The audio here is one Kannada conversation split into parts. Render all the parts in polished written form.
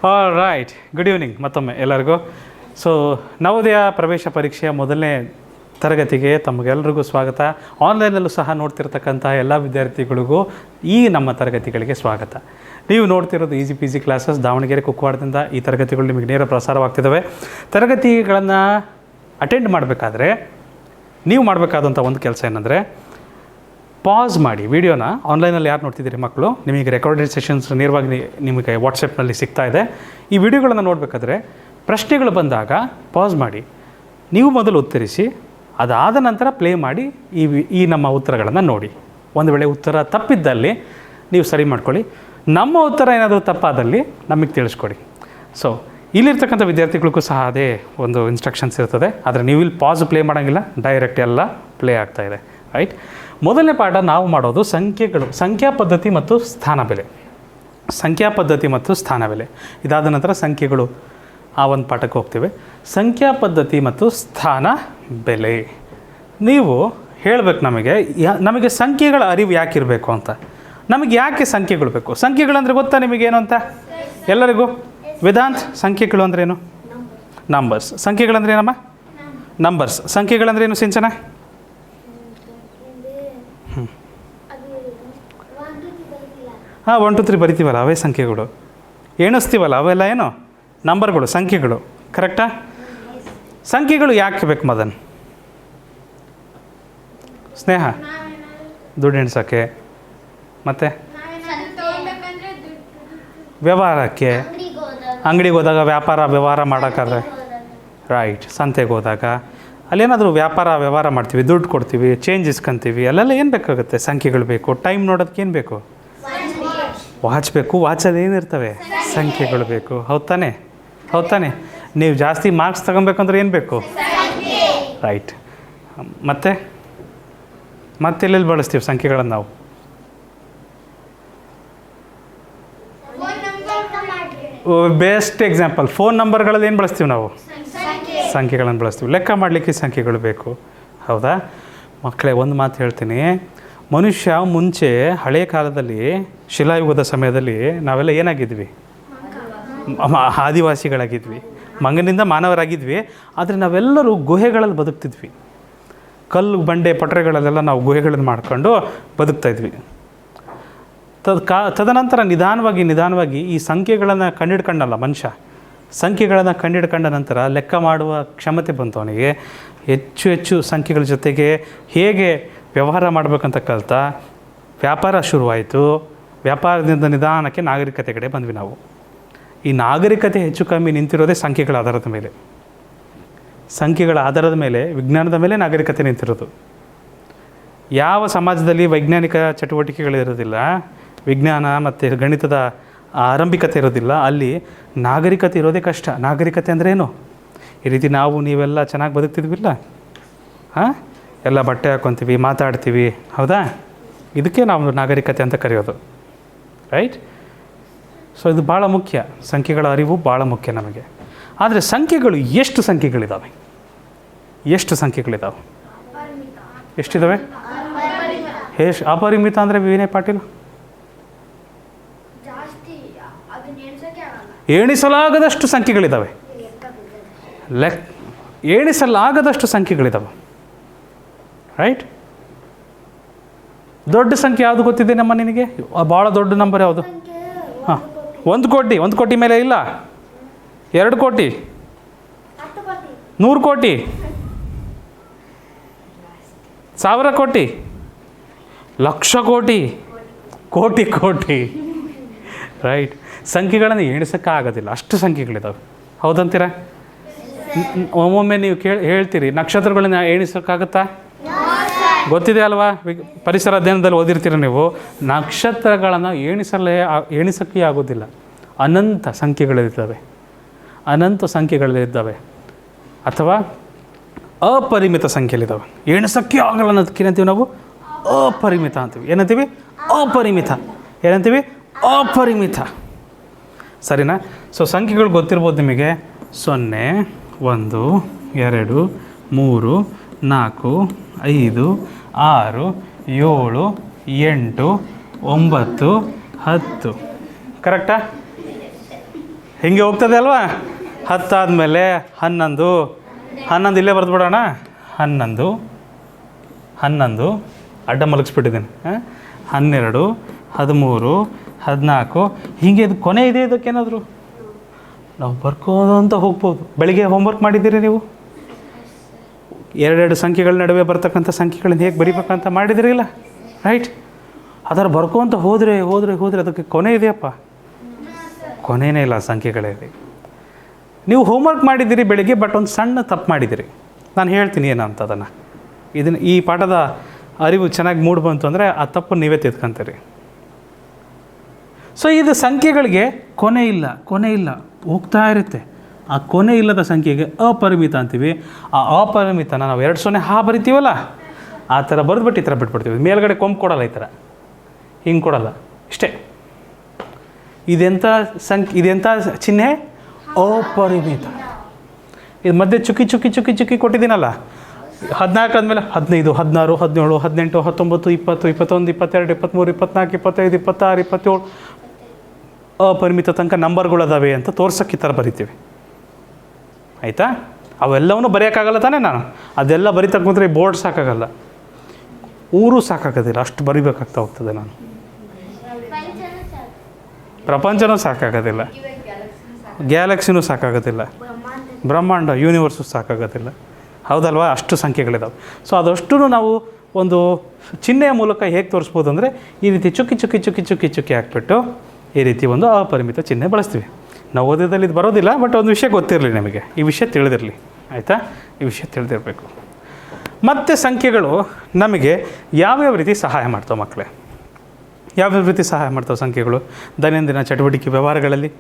ಆಲ್ ರೈಟ್, ಗುಡ್ ಈವ್ನಿಂಗ್ ಮತ್ತೊಮ್ಮೆ ಎಲ್ಲರಿಗೂ. ಸೊ ನವೋದಯ ಪ್ರವೇಶ ಪರೀಕ್ಷೆಯ ಮೊದಲನೇ ತರಗತಿಗೆ ತಮಗೆಲ್ಲರಿಗೂ ಸ್ವಾಗತ. ಆನ್ಲೈನಲ್ಲೂ ಸಹ ನೋಡ್ತಿರ್ತಕ್ಕಂಥ ಎಲ್ಲ ವಿದ್ಯಾರ್ಥಿಗಳಿಗೂ ಈ ನಮ್ಮ ತರಗತಿಗಳಿಗೆ ಸ್ವಾಗತ. ನೀವು ನೋಡ್ತಿರೋದು easy P G classes Davanagere ಕುಕ್ಕವಾಡದಿಂದ. ಈ ತರಗತಿಗಳು ನಿಮಗೆ ನೇರ ಪ್ರಸಾರವಾಗ್ತಿದ್ದಾವೆ. ತರಗತಿಗಳನ್ನು ಅಟೆಂಡ್ ಮಾಡಬೇಕಾದ್ರೆ ನೀವು ಮಾಡಬೇಕಾದಂಥ ಒಂದು ಕೆಲಸ ಏನಂದರೆ, ಪಾಸ್ ಮಾಡಿ ವಿಡಿಯೋನ. ಆನ್ಲೈನಲ್ಲಿ ಯಾರು ನೋಡ್ತಿದ್ದೀರಿ ಮಕ್ಕಳು, ನಿಮಗೆ ರೆಕಾರ್ಡೆಡ್ ಸೆಷನ್ಸ್ ನೇರವಾಗಿ ನಿಮಗೆ ವಾಟ್ಸಪ್ನಲ್ಲಿ ಸಿಗ್ತಾ ಇದೆ. ಈ ವಿಡಿಯೋಗಳನ್ನು ನೋಡಬೇಕಾದ್ರೆ ಪ್ರಶ್ನೆಗಳು ಬಂದಾಗ ಪಾಸ್ ಮಾಡಿ, ನೀವು ಮೊದಲು ಉತ್ತರಿಸಿ, ಅದಾದ ನಂತರ ಪ್ಲೇ ಮಾಡಿ ಈ ನಮ್ಮ ಉತ್ತರಗಳನ್ನು ನೋಡಿ. ಒಂದು ವೇಳೆ ಉತ್ತರ ತಪ್ಪಿದ್ದಲ್ಲಿ ನೀವು ಸರಿ ಮಾಡ್ಕೊಳ್ಳಿ. ನಮ್ಮ ಉತ್ತರ ಏನಾದರೂ ತಪ್ಪಾದಲ್ಲಿ ನಮಗೆ ತಿಳಿಸ್ಕೊಡಿ. ಸೊ ಇಲ್ಲಿರ್ತಕ್ಕಂಥ ವಿದ್ಯಾರ್ಥಿಗಳಿಗೂ ಸಹ ಅದೇ ಒಂದು ಇನ್ಸ್ಟ್ರಕ್ಷನ್ಸ್ ಇರ್ತದೆ. ಆದರೆ ನೀವು ಇಲ್ಲಿ ಪಾಸ್ ಪ್ಲೇ ಮಾಡೋಂಗಿಲ್ಲ, ಡೈರೆಕ್ಟ್ ಎಲ್ಲ ಪ್ಲೇ ಆಗ್ತಾಯಿದೆ. ರೈಟ್, ಮೊದಲನೇ ಪಾಠ ನಾವು ಮಾಡೋದು ಸಂಖ್ಯೆಗಳು, ಸಂಖ್ಯಾ ಪದ್ಧತಿ ಮತ್ತು ಸ್ಥಾನ ಬೆಲೆ. ಸಂಖ್ಯಾ ಪದ್ಧತಿ ಮತ್ತು ಸ್ಥಾನ ಬೆಲೆ ಇದಾದ ನಂತರ ಸಂಖ್ಯೆಗಳು, ಆ ಒಂದು ಪಾಠಕ್ಕೆ ಹೋಗ್ತೇವೆ. ಸಂಖ್ಯಾ ಪದ್ಧತಿ ಮತ್ತು ಸ್ಥಾನ ಬೆಲೆ. ನೀವು ಹೇಳಬೇಕು ನಮಗೆ ಸಂಖ್ಯೆಗಳ ಅರಿವು ಯಾಕಿರಬೇಕು ಅಂತ. ನಮಗೆ ಯಾಕೆ ಸಂಖ್ಯೆಗಳು ಬೇಕು? ಸಂಖ್ಯೆಗಳಂದರೆ ಗೊತ್ತಾ ನಿಮಗೇನು ಅಂತ ಎಲ್ಲರಿಗೂ? ವೇದಾಂತ್, ಸಂಖ್ಯೆಗಳು ಅಂದ್ರೇನು? ನಂಬರ್ಸ್. ಸಂಖ್ಯೆಗಳಂದ್ರೆ ಏನಮ್ಮ? ನಂಬರ್ಸ್. ಸಂಖ್ಯೆಗಳಂದ್ರೇನು ಸಿಂಚನ? ಹಾಂ, 1 2 3 ಬರಿತೀವಲ್ಲ ಅವೇ ಸಂಖ್ಯೆಗಳು. ಎಣಿಸ್ತೀವಲ್ಲ ಅವೆಲ್ಲ ಏನು? ನಂಬರ್ಗಳು, ಸಂಖ್ಯೆಗಳು. ಕರೆಕ್ಟಾ? ಸಂಖ್ಯೆಗಳು ಯಾಕೆ ಬೇಕು ಮದನ್? ಸ್ನೇಹ, ದುಡ್ಡು ಎಣ್ಸೋಕ್ಕೆ, ಮತ್ತು ವ್ಯವಹಾರಕ್ಕೆ, ಅಂಗಡಿಗೆ ಹೋದಾಗ ವ್ಯವಹಾರ ಮಾಡೋಕ್ಕಾದ್ರೆ. ರೈಟ್, ಸಂತೆಗೆ ಹೋದಾಗ ಅಲ್ಲೇನಾದರೂ ವ್ಯವಹಾರ ಮಾಡ್ತೀವಿ, ದುಡ್ಡು ಕೊಡ್ತೀವಿ, ಚೇಂಜ್ ಇಸ್ಕೊಂತೀವಿ, ಅಲ್ಲೆಲ್ಲ ಏನು ಬೇಕಾಗುತ್ತೆ? ಸಂಖ್ಯೆಗಳು ಬೇಕು. ಟೈಮ್ ನೋಡೋದಕ್ಕೆ ಏನು ಬೇಕು? ವಾಚ್ ಬೇಕು. ವಾಚಲ್ಲಿ ಏನಿರ್ತವೆ? ಸಂಖ್ಯೆಗಳು ಬೇಕು. ಹೌದು ತಾನೆ? ನೀವು ಜಾಸ್ತಿ ಮಾರ್ಕ್ಸ್ ತಗೊಬೇಕಂದ್ರೆ ಏನು ಬೇಕು? ರೈಟ್. ಮತ್ತೆಲ್ಲೆಲ್ಲಿ ಬಳಸ್ತೀವಿ ಸಂಖ್ಯೆಗಳನ್ನು ನಾವು? ಬೆಸ್ಟ್ ಎಕ್ಸಾಂಪಲ್, ಫೋನ್ ನಂಬರ್ಗಳಲ್ಲಿ ಏನು ಬಳಸ್ತೀವಿ ನಾವು? ಸಂಖ್ಯೆಗಳನ್ನು ಬಳಸ್ತೀವಿ. ಲೆಕ್ಕ ಮಾಡಲಿಕ್ಕೆ ಸಂಖ್ಯೆಗಳು ಬೇಕು. ಹೌದಾ ಮಕ್ಕಳೇ? ಒಂದು ಮಾತು ಹೇಳ್ತೀನಿ. ಮನುಷ್ಯ ಮುಂಚೆ ಹಳೆಯ ಕಾಲದಲ್ಲಿ, ಶಿಲಾಯುಗದ ಸಮಯದಲ್ಲಿ ನಾವೆಲ್ಲ ಏನಾಗಿದ್ವಿ? ಆದಿವಾಸಿಗಳಾಗಿದ್ವಿ, ಮಂಗನಿಂದ ಮಾನವರಾಗಿದ್ವಿ. ಆದರೆ ನಾವೆಲ್ಲರೂ ಗುಹೆಗಳಲ್ಲಿ ಬದುಕ್ತಿದ್ವಿ. ಕಲ್ಲು ಬಂಡೆ ಪಟ್ರೆಗಳಲ್ಲೆಲ್ಲ ನಾವು ಗುಹೆಗಳನ್ನು ಮಾಡ್ಕೊಂಡು ಬದುಕ್ತಾಯಿದ್ವಿ. ತದನಂತರ ನಿಧಾನವಾಗಿ ಈ ಸಂಖ್ಯೆಗಳನ್ನು ಕಂಡಿಡ್ಕೊಂಡಲ್ಲ ಮನುಷ್ಯ. ಸಂಖ್ಯೆಗಳನ್ನು ಕಂಡಿಡ್ಕೊಂಡ ನಂತರ ಲೆಕ್ಕ ಮಾಡುವ ಕ್ಷಮತೆ ಬಂತು ಅವನಿಗೆ. ಹೆಚ್ಚು ಸಂಖ್ಯೆಗಳ ಜೊತೆಗೆ ಹೇಗೆ ವ್ಯವಹಾರ ಮಾಡಬೇಕಂತ ಕಲಿತ. ವ್ಯಾಪಾರ ಶುರುವಾಯಿತು. ವ್ಯಾಪಾರದಿಂದ ನಿಧಾನಕ್ಕೆ ನಾಗರಿಕತೆ ಕಡೆ ಬಂದ್ವಿ ನಾವು. ಈ ನಾಗರಿಕತೆ ಹೆಚ್ಚು ಕಮ್ಮಿ ನಿಂತಿರೋದೇ ಸಂಖ್ಯೆಗಳ ಆಧಾರದ ಮೇಲೆ. ಸಂಖ್ಯೆಗಳ ಆಧಾರದ ಮೇಲೆ, ವಿಜ್ಞಾನದ ಮೇಲೆ ನಾಗರಿಕತೆ ನಿಂತಿರೋದು. ಯಾವ ಸಮಾಜದಲ್ಲಿ ವೈಜ್ಞಾನಿಕ ಚಟುವಟಿಕೆಗಳಿರೋದಿಲ್ಲ, ವಿಜ್ಞಾನ ಮತ್ತು ಗಣಿತದ ಆರಂಭಿಕತೆ ಇರೋದಿಲ್ಲ, ಅಲ್ಲಿ ನಾಗರಿಕತೆ ಇರೋದೇ ಕಷ್ಟ. ನಾಗರಿಕತೆ ಅಂದರೆ ಏನು? ಈ ರೀತಿ ನೀವೆಲ್ಲ ಚೆನ್ನಾಗಿ ಬದುಕ್ತಿದ್ವಿಲ್ಲ? ಹಾಂ, ಎಲ್ಲ ಬಟ್ಟೆ ಹಾಕ್ಕೊತೀವಿ, ಮಾತಾಡ್ತೀವಿ, ಹೌದಾ? ಇದಕ್ಕೆ ನಾವು ನಾಗರಿಕತೆ ಅಂತ ಕರೆಯೋದು. ರೈಟ್. ಸೊ ಇದು ಭಾಳ ಮುಖ್ಯ. ಸಂಖ್ಯೆಗಳ ಅರಿವು ಭಾಳ ಮುಖ್ಯ ನಮಗೆ. ಆದರೆ ಸಂಖ್ಯೆಗಳು ಎಷ್ಟು ಸಂಖ್ಯೆಗಳಿದ್ದಾವೆ? ಎಷ್ಟಿದ್ದಾವೆ? ಅಪರಿಮಿತ ಅಂದರೆ ವಿನಯ್ ಪಾಟೀಲ್? ಎಣಿಸಲಾಗದಷ್ಟು ಸಂಖ್ಯೆಗಳಿದ್ದಾವೆ. ಎಣಿಸಲಾಗದಷ್ಟು ಸಂಖ್ಯೆಗಳಿದ್ದಾವೆ. ರೈಟ್. ದೊಡ್ಡ ಸಂಖ್ಯೆ ಯಾವುದು ಗೊತ್ತಿದೆ ನಮ್ಮ ನಿನಗೆ? ಭಾಳ ದೊಡ್ಡ ನಂಬರ್ ಯಾವುದು? ಹಾಂ, 1 ಕೋಟಿ ಮೇಲೆ ಇಲ್ಲ, 2 ಕೋಟಿ, 100 ಕೋಟಿ, 1000 ಕೋಟಿ, ಲಕ್ಷ ಕೋಟಿ, ಕೋಟಿ. ರೈಟ್. ಸಂಖ್ಯೆಗಳನ್ನು ಎಣಿಸೋಕ್ಕಾಗೋದಿಲ್ಲ, ಅಷ್ಟು ಸಂಖ್ಯೆಗಳಿದ್ದಾವೆ. ಹೌದಂತೀರ? ಒಮ್ಮೊಮ್ಮೆ ನೀವು ಹೇಳ್ತೀರಿ, ನಕ್ಷತ್ರಗಳನ್ನ ಎಣಿಸೋಕ್ಕಾಗುತ್ತಾ? ಗೊತ್ತಿದೆ ಅಲ್ವಾ? ಪರಿಸರ ಅಧ್ಯಯನದಲ್ಲಿ ಓದಿರ್ತೀರ ನೀವು. ನಕ್ಷತ್ರಗಳನ್ನು ಎಣಿಸೋಕ್ಕೆ ಆಗೋದಿಲ್ಲ. ಅನಂತ ಸಂಖ್ಯೆಗಳಿದ್ದಾವೆ ಅಥವಾ ಅಪರಿಮಿತ ಸಂಖ್ಯೆಗಳಿದ್ದಾವೆ. ಎಣಿಸೋಕ್ಕೆ ಆಗಲ್ಲ ಅನ್ನೋದಕ್ಕೆ ಏನಂತೀವಿ ನಾವು? ಅಪರಿಮಿತ ಅಂತೀವಿ. ಏನಂತೀವಿ? ಅಪರಿಮಿತ. ಸರಿನಾ? ಸೊ ಸಂಖ್ಯೆಗಳು ಗೊತ್ತಿರ್ಬೋದು ನಿಮಗೆ. 0 1 2 3 4 5 6 7 8 9 10. ಕರೆಕ್ಟಾ? ಹಿಂಗೆ ಹೋಗ್ತದೆ ಅಲ್ವಾ? 10 ಆದಮೇಲೆ 11, 11 ಇಲ್ಲೇ ಬರೆದ್ಬಿಡೋಣ. 11 ಅಡ್ಡ ಮಲಗಿಸ್ಬಿಟ್ಟಿದ್ದೀನಿ. 12, 13, 14 ಹೀಗೆ ಇದು ಕೊನೆ ಇದೆ. ಇದಕ್ಕೇನಾದರೂ ನಾವು ಬರ್ಕೋದಂತ ಹೋಗ್ಬೋದು. ಬೆಳಿಗ್ಗೆ ಹೋಮ್ವರ್ಕ್ ಮಾಡಿದ್ದೀರಿ ನೀವು? 2 ಸಂಖ್ಯೆಗಳ ನಡುವೆ ಬರ್ತಕ್ಕಂಥ ಸಂಖ್ಯೆಗಳನ್ನ ಹೇಗೆ ಬರಿಬೇಕಂತ ಮಾಡಿದಿರಿಲ್ಲ, ರೈಟ್? ಅದರ ಬರ್ಕೋಂತ ಹೋದರೆ ಅದಕ್ಕೆ ಕೊನೆ ಇದೆಯಪ್ಪ? ಕೊನೆಯೇ ಇಲ್ಲ, ಸಂಖ್ಯೆಗಳಿದೆ. ನೀವು ಹೋಮ್ವರ್ಕ್ ಮಾಡಿದ್ದೀರಿ ಬೆಳಿಗ್ಗೆ, ಬಟ್ ಒಂದು ಸಣ್ಣ ತಪ್ಪು ಮಾಡಿದ್ದೀರಿ. ನಾನು ಹೇಳ್ತೀನಿ ಏನಂತ ಅದನ್ನು. ಈ ಪಾಠದ ಅರಿವು ಚೆನ್ನಾಗಿ ಮೂಡಿ ಬಂತು ಅಂದರೆ ಆ ತಪ್ಪು ನೀವೇ ತಿದ್ಕೊಂತೀರಿ. ಸೊ ಇದು ಸಂಖ್ಯೆಗಳಿಗೆ ಕೊನೆ ಇಲ್ಲ, ಹೋಗ್ತಾ ಇರುತ್ತೆ. ಆ ಕೊನೆ ಇಲ್ಲದ ಸಂಖ್ಯೆಗೆ ಅಪರಿಮಿತ ಅಂತೀವಿ. ಆ ಅಪರಿಮಿತನ ನಾವು 2 0 ಹಾ ಬರಿತೀವಲ್ಲ, ಆ ಥರ ಬರೆದ್ಬಿಟ್ಟು ಈ ಥರ ಬಿಟ್ಬಿಡ್ತೀವಿ. ಮೇಲ್ಗಡೆ ಕೊಂಬು ಕೊಡಲ್ಲ, ಈ ಥರ ಹಿಂಗೆ ಕೊಡಲ್ಲ, ಇಷ್ಟೇ. ಇದೆಂಥ ಚಿಹ್ನೆ? ಅಪರಿಮಿತ. ಇದು ಮಧ್ಯೆ ಚುಕ್ಕಿ ಕೊಟ್ಟಿದ್ದೀನಲ್ಲ, 14 ಆದಮೇಲೆ 15, 16, 17, 18, 19, 20, 21, 22, 23, 24, 25, 26, 27 ಅಪರಿಮಿತ ತನಕ ನಂಬರ್ಗಳು ಅದಾವೆ ಅಂತ ತೋರ್ಸೋಕ್ಕೆ ಈ ಥರ ಬರಿತೀವಿ, ಆಯಿತಾ? ಅವೆಲ್ಲವನ್ನೂ ಬರೆಯೋಕ್ಕಾಗಲ್ಲ ತಾನೇ ನಾನು. ಅದೆಲ್ಲ ಬರಿತಕ್ಕ ಕೂತ್ರೆ ಬೋರ್ಡ್ ಸಾಕಾಗಲ್ಲ, ಊರು ಸಾಕಾಗೋದಿಲ್ಲ, ಅಷ್ಟು ಬರಿಬೇಕಾಗ್ತಾ ಹೋಗ್ತದೆ ನಾನು. ಪ್ರಪಂಚನೂ ಸಾಕಾಗೋದಿಲ್ಲ, ಗ್ಯಾಲಕ್ಸಿನೂ ಸಾಕಾಗೋದಿಲ್ಲ, ಬ್ರಹ್ಮಾಂಡ ಯೂನಿವರ್ಸು ಸಾಕಾಗೋದಿಲ್ಲ, ಹೌದಲ್ವಾ? ಅಷ್ಟು ಸಂಖ್ಯೆಗಳಿದಾವೆ. ಸೊ ಅದಷ್ಟು ನಾವು ಒಂದು ಚಿಹ್ನೆಯ ಮೂಲಕ ಹೇಗೆ ತೋರಿಸ್ಬೋದು ಅಂದರೆ, ಈ ರೀತಿ ಚುಕ್ಕಿ ಹಾಕ್ಬಿಟ್ಟು ಈ ರೀತಿ ಒಂದು ಅಪರಿಮಿತ ಚಿಹ್ನೆ ಬಳಸ್ತೀವಿ. ನಾವು ಓದೋದಲ್ಲಿ ಇದು ಬರೋದಿಲ್ಲ, ಬಟ್ ಒಂದು ವಿಷಯ ಗೊತ್ತಿರಲಿ ನಿಮಗೆ, ಈ ವಿಷಯ ತಿಳಿದಿರಲಿ, ಆಯಿತಾ? ಈ ವಿಷಯ ತಿಳಿದಿರಬೇಕು. ಮತ್ತು ಸಂಖ್ಯೆಗಳು ನಮಗೆ ಯಾವ್ಯಾವ ರೀತಿ ಸಹಾಯ ಮಾಡ್ತಾವೆ ಮಕ್ಕಳೇ? ಯಾವ್ಯಾವ ರೀತಿ ಸಹಾಯ ಮಾಡ್ತಾವೆ ಸಂಖ್ಯೆಗಳು ದೈನಂದಿನ ಚಟುವಟಿಕೆ ವ್ಯವಹಾರಗಳಲ್ಲಿ?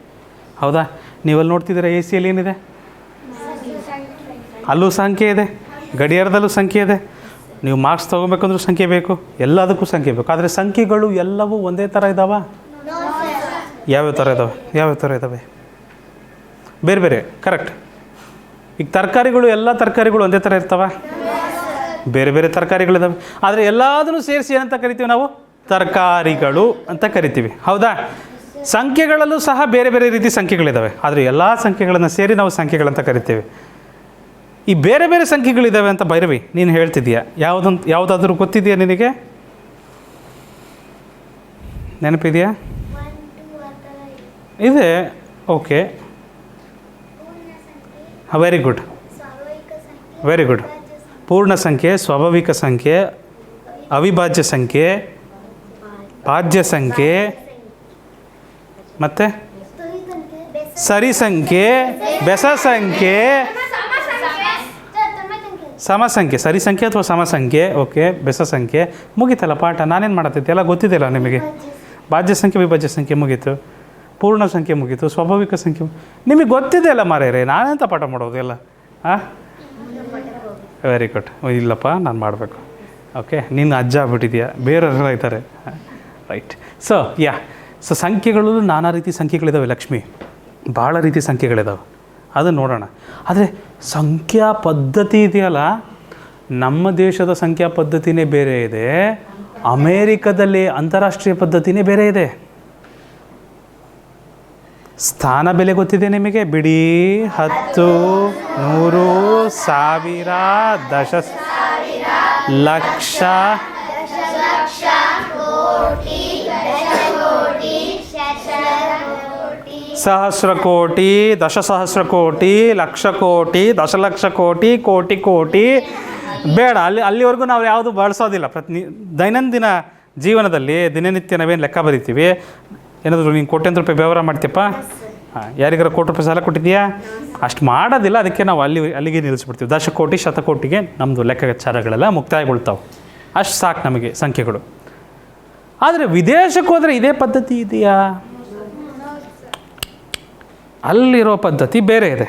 ಹೌದಾ? ನೀವಲ್ಲಿ ನೋಡ್ತಿದ್ದೀರಾ ಎ ಸಿಯಲ್ಲಿ ಏನಿದೆ? ಅಲ್ಲೂ ಸಂಖ್ಯೆ ಇದೆ, ಗಡಿಯಾರದಲ್ಲೂ ಸಂಖ್ಯೆ ಇದೆ. ನೀವು ಮಾರ್ಕ್ಸ್ ತೊಗೋಬೇಕಂದ್ರೂ ಸಂಖ್ಯೆ ಬೇಕು, ಎಲ್ಲದಕ್ಕೂ ಸಂಖ್ಯೆ ಬೇಕು. ಆದರೆ ಸಂಖ್ಯೆಗಳು ಎಲ್ಲವೂ ಒಂದೇ ಥರ ಇದ್ದಾವ? ಯಾವ್ಯಾವ ಥರ ಇದ್ದಾವೆ? ಬೇರೆ ಬೇರೆ, ಕರೆಕ್ಟ್. ಈಗ ತರಕಾರಿಗಳು, ಎಲ್ಲ ತರಕಾರಿಗಳು ಒಂದೇ ಥರ ಇರ್ತಾವ? ಬೇರೆ ಬೇರೆ ತರಕಾರಿಗಳಿದ್ದಾವೆ. ಆದರೆ ಎಲ್ಲದನ್ನು ಸೇರಿಸಿ ಏನಂತ ಕರಿತೀವಿ ನಾವು? ತರಕಾರಿಗಳು ಅಂತ ಕರಿತೀವಿ, ಹೌದಾ? ಸಂಖ್ಯೆಗಳಲ್ಲೂ ಸಹ ಬೇರೆ ಬೇರೆ ರೀತಿ ಸಂಖ್ಯೆಗಳಿದ್ದಾವೆ, ಆದರೆ ಎಲ್ಲ ಸಂಖ್ಯೆಗಳನ್ನು ಸೇರಿ ನಾವು ಸಂಖ್ಯೆಗಳಂತ ಕರಿತೀವಿ. ಈ ಬೇರೆ ಬೇರೆ ಸಂಖ್ಯೆಗಳಿದ್ದಾವೆ ಅಂತ ಭೈರವಿ ನೀನು ಹೇಳ್ತಿದ್ದೀಯಾ, ಯಾವುದಾದ್ರೂ ಗೊತ್ತಿದೆಯಾ ನಿನಗೆ? ನೆನಪಿದೆಯಾ? ಇದೆ, ಓಕೆ, ವೆರಿ ಗುಡ್. ಪೂರ್ಣ ಸಂಖ್ಯೆ, ಸ್ವಾಭಾವಿಕ ಸಂಖ್ಯೆ, ಅವಿಭಾಜ್ಯ ಸಂಖ್ಯೆ, ಭಾಜ್ಯ ಸಂಖ್ಯೆ, ಮತ್ತು ಸರಿ ಸಂಖ್ಯೆ, ಬೆಸ ಸಂಖ್ಯೆ, ಸಮ ಸಂಖ್ಯೆ. ಸರಿ ಸಂಖ್ಯೆ ಅಥವಾ ಸಮ ಸಂಖ್ಯೆ, ಓಕೆ. ಬೆಸ ಸಂಖ್ಯೆ ಮುಗೀತಲ್ಲ ಪಾಠ. ನಾನೇನು ಮಾಡತ್ತೈತೆ? ಎಲ್ಲ ಗೊತ್ತಿದೆಯಲ್ಲ ನಿಮಗೆ. ಭಾಜ್ಯ ಸಂಖ್ಯೆ, ವಿಭಾಜ್ಯ ಸಂಖ್ಯೆ ಮುಗೀತು, ಪೂರ್ಣ ಸಂಖ್ಯೆ ಮುಗೀತು, ಸ್ವಾಭಾವಿಕ ಸಂಖ್ಯೆ ನಿಮಗೆ ಗೊತ್ತಿದೆಯಲ್ಲ ಮಾರೇರೆ. ನಾನೆಂತ ಪಾಠ ಮಾಡೋದು ಎಲ್ಲ? ಹಾಂ, ವೆರಿ ಗುಡ್. ಇಲ್ಲಪ್ಪ, ನಾನು ಮಾಡಬೇಕು. ಓಕೆ, ನೀನು ಅಜ್ಜ ಆಗ್ಬಿಟ್ಟಿದೆಯಾ, ಬೇರೆಯವರೆಲ್ಲ ಇದ್ದಾರೆ, ರೈಟ್. ಸೊ ಸಂಖ್ಯೆಗಳು ನಾನಾ ರೀತಿ ಸಂಖ್ಯೆಗಳಿದ್ದಾವೆ ಲಕ್ಷ್ಮಿ, ಭಾಳ ರೀತಿ ಸಂಖ್ಯೆಗಳಿದ್ದಾವೆ, ಅದನ್ನು ನೋಡೋಣ. ಆದರೆ ಸಂಖ್ಯಾ ಪದ್ಧತಿ ಇದೆಯಲ್ಲ, ನಮ್ಮ ದೇಶದ ಸಂಖ್ಯಾ ಪದ್ಧತಿನೇ ಬೇರೆ ಇದೆ, ಅಮೇರಿಕದಲ್ಲಿ ಅಂತಾರಾಷ್ಟ್ರೀಯ ಪದ್ಧತಿನೇ ಬೇರೆ ಇದೆ. ಸ್ಥಾನ ಬೆಲೆ ಗೊತ್ತಿದೆ ನಿಮಗೆ? ಬಿಡಿ, 10, 100, 1000, ದಶ, ಲಕ್ಷ, ಸಹಸ್ರ ಕೋಟಿ, ದಶಸಹಸ್ರ ಕೋಟಿ, ಲಕ್ಷ ಕೋಟಿ, ದಶಲಕ್ಷ ಕೋಟಿ, ಕೋಟಿ ಕೋಟಿ ಬೇಡ. ಅಲ್ಲಿವರೆಗೂ ನಾವು ಯಾವುದು ಬಳಸೋದಿಲ್ಲ. ದೈನಂದಿನ ಜೀವನದಲ್ಲಿ ದಿನನಿತ್ಯ ನಾವೇನು ಲೆಕ್ಕ ಬರಿತೀವಿ, ಏನಾದರೂ ನೀನು ಕೋಟ್ಯಂತರ ರೂಪಾಯಿ ವ್ಯವಹಾರ ಮಾಡ್ತೀಯಪ್ಪ, ಯಾರಿಗಾರ ಕೋಟಿ ರೂಪಾಯಿ ಸಾಲ ಕೊಟ್ಟಿದ್ದೀಯಾ? ಅಷ್ಟು ಮಾಡೋದಿಲ್ಲ. ಅದಕ್ಕೆ ನಾವು ಅಲ್ಲಿಗೆ ನಿಲ್ಲಿಸ್ಬಿಡ್ತೀವಿ. ದಶಕೋಟಿ, ಶತಕೋಟಿಗೆ ನಮ್ಮದು ಲೆಕ್ಕಾಚಾರಗಳೆಲ್ಲ ಮುಕ್ತಾಯಗೊಳ್ತಾವೆ. ಅಷ್ಟು ಸಾಕು ನಮಗೆ ಸಂಖ್ಯೆಗಳು. ಆದರೆ ವಿದೇಶಕ್ಕೆ ಹೋದರೆ ಇದೇ ಪದ್ಧತಿ ಇದೆಯಾ? ಅಲ್ಲಿರೋ ಪದ್ಧತಿ ಬೇರೆ ಇದೆ.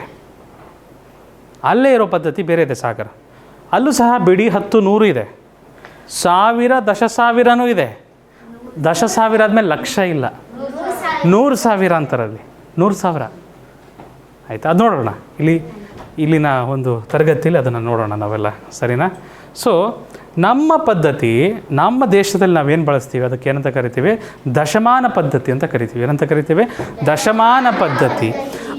ಅಲ್ಲೇ ಇರೋ ಪದ್ಧತಿ ಬೇರೆ ಇದೆ ಸಾಗರ. ಅಲ್ಲೂ ಸಹ ಬಿಡಿ 10, 100 ಇದೆ, 1000, 10,000 ಇದೆ. 10,000 ಆದಮೇಲೆ ಲಕ್ಷ ಇಲ್ಲ, 100,000 ಅಂತಾರಲ್ಲಿ, 100,000. ಆಯಿತಾ? ಅದು ನೋಡೋಣ ಇಲ್ಲಿನ ಒಂದು ತರಗತಿಯಲ್ಲಿ ಅದನ್ನು ನೋಡೋಣ ನಾವೆಲ್ಲ, ಸರಿನಾ? ಸೊ ನಮ್ಮ ಪದ್ಧತಿ, ನಮ್ಮ ದೇಶದಲ್ಲಿ ನಾವೇನು ಬಳಸ್ತೀವಿ ಅದಕ್ಕೆ ಏನಂತ ಕರಿತೀವಿ? ದಶಮಾನ ಪದ್ಧತಿ ಅಂತ ಕರಿತೀವಿ. ಏನಂತ ಕರಿತೀವಿ? ದಶಮಾನ ಪದ್ಧತಿ.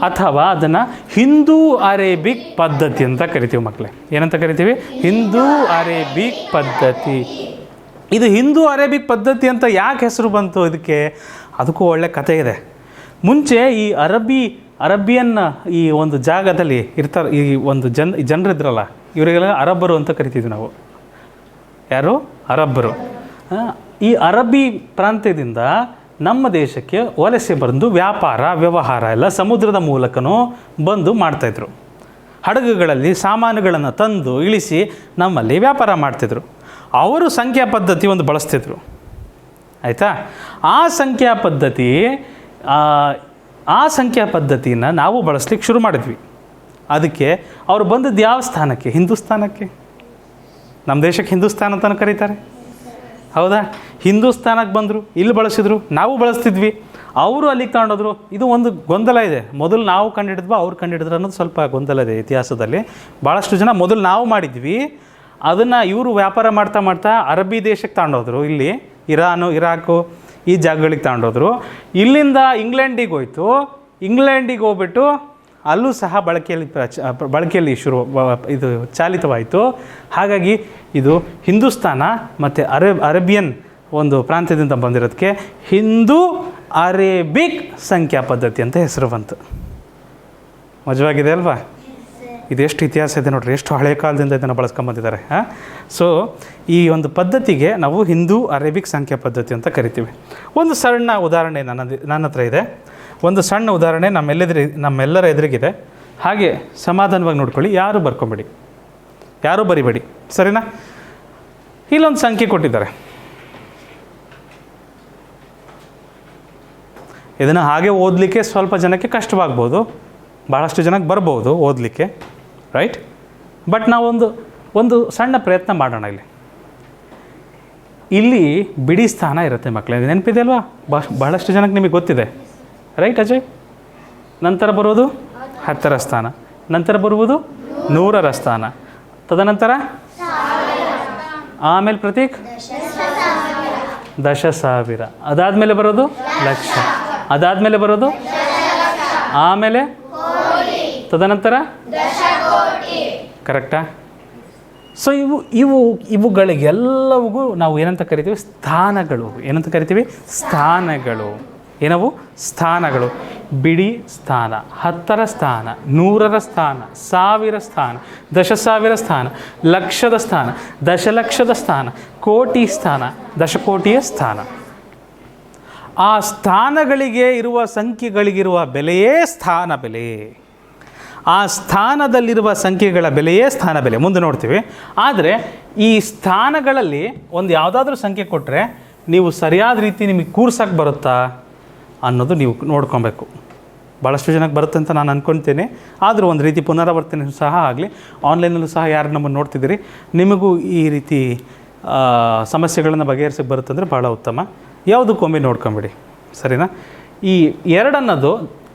ಅಥವಾ ಅದನ್ನು ಹಿಂದೂ ಅರೇಬಿಕ್ ಪದ್ಧತಿ ಅಂತ ಕರಿತೀವಿ ಮಕ್ಕಳೇ. ಏನಂತ ಕರಿತೀವಿ? ಹಿಂದೂ ಅರೇಬಿಕ್ ಪದ್ಧತಿ. ಇದು ಹಿಂದೂ ಅರೇಬಿಕ್ ಪದ್ಧತಿ ಅಂತ ಯಾಕೆ ಹೆಸರು ಬಂತು ಇದಕ್ಕೆ? ಅದಕ್ಕೂ ಒಳ್ಳೆ ಕಥೆ ಇದೆ. ಮುಂಚೆ ಈ ಅರಬಿಯನ್ ಈ ಒಂದು ಜಾಗದಲ್ಲಿ ಇರ್ತಾರೆ, ಈ ಒಂದು ಜನರಿದ್ರಲ್ಲ, ಇವರಿಗೆಲ್ಲ ಅರಬ್ಬರು ಅಂತ ಕರಿತಿದ್ವಿ ನಾವು. ಯಾರು? ಅರಬ್ಬರು. ಈ ಅರಬ್ಬಿ ಪ್ರಾಂತ್ಯದಿಂದ ನಮ್ಮ ದೇಶಕ್ಕೆ ವಲಸೆ ಬಂದು ವ್ಯಾಪಾರ ವ್ಯವಹಾರ ಎಲ್ಲ ಸಮುದ್ರದ ಮೂಲಕನೂ ಬಂದು ಮಾಡ್ತಾಯಿದ್ರು. ಹಡಗುಗಳಲ್ಲಿ ಸಾಮಾನುಗಳನ್ನು ತಂದು ಇಳಿಸಿ ನಮ್ಮಲ್ಲಿ ವ್ಯಾಪಾರ ಮಾಡ್ತಿದ್ರು. ಅವರು ಸಂಖ್ಯಾ ಪದ್ಧತಿ ಒಂದು ಬಳಸ್ತಿದ್ರು, ಆಯಿತಾ? ಆ ಸಂಖ್ಯಾ ಪದ್ಧತಿನ ನಾವು ಬಳಸ್ಲಿಕ್ಕೆ ಶುರು ಮಾಡಿದ್ವಿ. ಅದಕ್ಕೆ ಅವರು ಬಂದದ್ದು ಯಾವ ಸ್ಥಾನಕ್ಕೆ? ಹಿಂದೂಸ್ತಾನಕ್ಕೆ. ನಮ್ಮ ದೇಶಕ್ಕೆ ಹಿಂದೂಸ್ತಾನ ಅಂತಲೂ ಕರೀತಾರೆ, ಹೌದಾ? ಹಿಂದೂಸ್ತಾನಕ್ಕೆ ಬಂದರು, ಇಲ್ಲಿ ಬಳಸಿದ್ರು, ನಾವು ಬಳಸ್ತಿದ್ವಿ, ಅವರು ಅಲ್ಲಿಗೆ ತಗೊಂಡೋದ್ರು. ಇದು ಒಂದು ಗೊಂದಲ ಇದೆ. ಮೊದಲು ನಾವು ಕಂಡುಹಿಡಿದ್ವಾ ಅವ್ರು ಕಂಡುಹಿಡಿದ್ರು ಅನ್ನೋದು ಸ್ವಲ್ಪ ಗೊಂದಲ ಇದೆ ಇತಿಹಾಸದಲ್ಲಿ. ಭಾಳಷ್ಟು ಜನ ಮೊದಲು ನಾವು ಮಾಡಿದ್ವಿ, ಅದನ್ನು ಇವರು ವ್ಯಾಪಾರ ಮಾಡ್ತಾ ಮಾಡ್ತಾ ಅರಬ್ಬಿ ದೇಶಕ್ಕೆ ತಗೊಂಡೋದ್ರು. ಇಲ್ಲಿ ಇರಾನು ಇರಾಕು ಈ ಜಾಗಗಳಿಗೆ ತಗೊಂಡೋದ್ರು. ಇಲ್ಲಿಂದ ಇಂಗ್ಲೆಂಡಿಗೆ ಹೋಯ್ತು. ಇಂಗ್ಲೆಂಡಿಗೆ ಹೋಗ್ಬಿಟ್ಟು ಅಲ್ಲೂ ಸಹ ಬಳಕೆಯಲ್ಲಿ ಇದು ಚಾಲಿತವಾಯಿತು. ಹಾಗಾಗಿ ಇದು ಹಿಂದೂಸ್ತಾನ ಮತ್ತು ಅರೇಬಿಯನ್ ಒಂದು ಪ್ರಾಂತ್ಯದಿಂದ ಬಂದಿರೋದಕ್ಕೆ ಹಿಂದೂ ಅರೇಬಿಕ್ ಸಂಖ್ಯಾ ಪದ್ಧತಿ ಅಂತ ಹೆಸರು ಬಂತು. ಮಜವಾಗಿದೆ ಅಲ್ವಾ? ಇದೆಷ್ಟು ಇತಿಹಾಸ ಇದೆ ನೋಡ್ರಿ, ಎಷ್ಟು ಹಳೆಯ ಕಾಲದಿಂದ ಇದನ್ನು ಬಳಸ್ಕೊಂಬಂದಿದ್ದಾರೆ. ಸೊ ಈ ಒಂದು ಪದ್ಧತಿಗೆ ನಾವು ಹಿಂದೂ ಅರೇಬಿಕ್ ಸಂಖ್ಯಾ ಪದ್ಧತಿ ಅಂತ ಕರಿತೀವಿ. ಒಂದು ಸಣ್ಣ ಉದಾಹರಣೆ ನನ್ನ ಹತ್ರ ಇದೆ. ಒಂದು ಸಣ್ಣ ಉದಾಹರಣೆ ನಮ್ಮೆಲ್ಲರ ಎದುರಿಗಿದೆ. ಹಾಗೆ ಸಮಾಧಾನವಾಗಿ ನೋಡ್ಕೊಳ್ಳಿ, ಯಾರು ಬರ್ಕೊಂಬೇಡಿ, ಯಾರೂ ಬರಿಬೇಡಿ, ಸರಿನಾ? ಇಲ್ಲೊಂದು ಸಂಖ್ಯೆ ಕೊಟ್ಟಿದ್ದಾರೆ. ಇದನ್ನು ಹಾಗೆ ಓದಲಿಕ್ಕೆ ಸ್ವಲ್ಪ ಜನಕ್ಕೆ ಕಷ್ಟವಾಗ್ಬೋದು, ಭಾಳಷ್ಟು ಜನಕ್ಕೆ ಬರ್ಬೋದು ಓದಲಿಕ್ಕೆ, ರೈಟ್? ಬಟ್ ನಾವೊಂದು ಸಣ್ಣ ಪ್ರಯತ್ನ ಮಾಡೋಣ. ಇಲ್ಲಿ ಬಿಡಿ ಸ್ಥಾನ ಇರುತ್ತೆ ಮಕ್ಕಳೇ, ನೆನಪಿದೆ ಅಲ್ವಾ? ಬಹಳಷ್ಟು ಜನಕ್ಕೆ ನಿಮಗೆ ಗೊತ್ತಿದೆ, ರೈಟ್ ಅಜಯ್? ನಂತರ ಬರೋದು 10ರ ಸ್ಥಾನ, ನಂತರ ಬರುವುದು 100ರ ಸ್ಥಾನ, ತದನಂತರ ಆಮೇಲೆ ಪ್ರತೀಕ್ 10,000, ಅದಾದಮೇಲೆ ಬರೋದು ಲಕ್ಷ, ಅದಾದಮೇಲೆ ಬರೋದು ಆಮೇಲೆ ತದನಂತರ ಕರೆಕ್ಟಾ? ಸೊ ಇವುಗಳಿಗೆಲ್ಲವೂ ನಾವು ಏನಂತ ಕರಿತೀವಿ? ಸ್ಥಾನಗಳು. ಏನಂತ ಕರಿತೀವಿ? ಸ್ಥಾನಗಳು. ಏನವು? ಸ್ಥಾನಗಳು. ಬಿಡಿ ಸ್ಥಾನ, 10ರ ಸ್ಥಾನ, 100ರ ಸ್ಥಾನ, 1000 ಸ್ಥಾನ, 10,000 ಸ್ಥಾನ, ಲಕ್ಷದ ಸ್ಥಾನ, ದಶಲಕ್ಷದ ಸ್ಥಾನ, ಕೋಟಿ ಸ್ಥಾನ, ದಶಕೋಟಿಯ ಸ್ಥಾನ. ಆ ಸ್ಥಾನಗಳಿಗೆ ಇರುವ ಸಂಖ್ಯೆಗಳಿಗಿರುವ ಬೆಲೆಯೇ ಸ್ಥಾನ ಬೆಲೆ. ಆ ಸ್ಥಾನದಲ್ಲಿರುವ ಸಂಖ್ಯೆಗಳ ಬೆಲೆಯೇ ಸ್ಥಾನ ಬೆಲೆ. ಮುಂದೆ ನೋಡ್ತೀವಿ. ಆದರೆ ಈ ಸ್ಥಾನಗಳಲ್ಲಿ ಒಂದು ಯಾವುದಾದ್ರೂ ಸಂಖ್ಯೆ ಕೊಟ್ಟರೆ ನೀವು ಸರಿಯಾದ ರೀತಿ ನಿಮಗೆ ಕೂರ್ಸೋಕ್ಕೆ ಬರುತ್ತಾ ಅನ್ನೋದು ನೀವು ನೋಡ್ಕೊಬೇಕು. ಭಾಳಷ್ಟು ಜನಕ್ಕೆ ಬರುತ್ತೆ ಅಂತ ನಾನು ಅಂದ್ಕೊಳ್ತೀನಿ. ಆದರೂ ಒಂದು ರೀತಿ ಪುನರಾವರ್ತನೆ ಸಹ ಆಗಲಿ. ಆನ್ಲೈನಲ್ಲೂ ಸಹ ಯಾರು ನಮ್ಮನ್ನು ನೋಡ್ತಿದ್ದೀರಿ, ನಿಮಗೂ ಈ ರೀತಿ ಸಮಸ್ಯೆಗಳನ್ನು ಬಗೆಹರಿಸಕ್ಕೆ ಬರುತ್ತಂದರೆ ಭಾಳ ಉತ್ತಮ. ಯಾವುದಕ್ಕೊಮ್ಮೆ ನೋಡ್ಕೊಂಬಿಡಿ, ಸರಿನಾ? ಈ 2 ಅನ್ನೋದು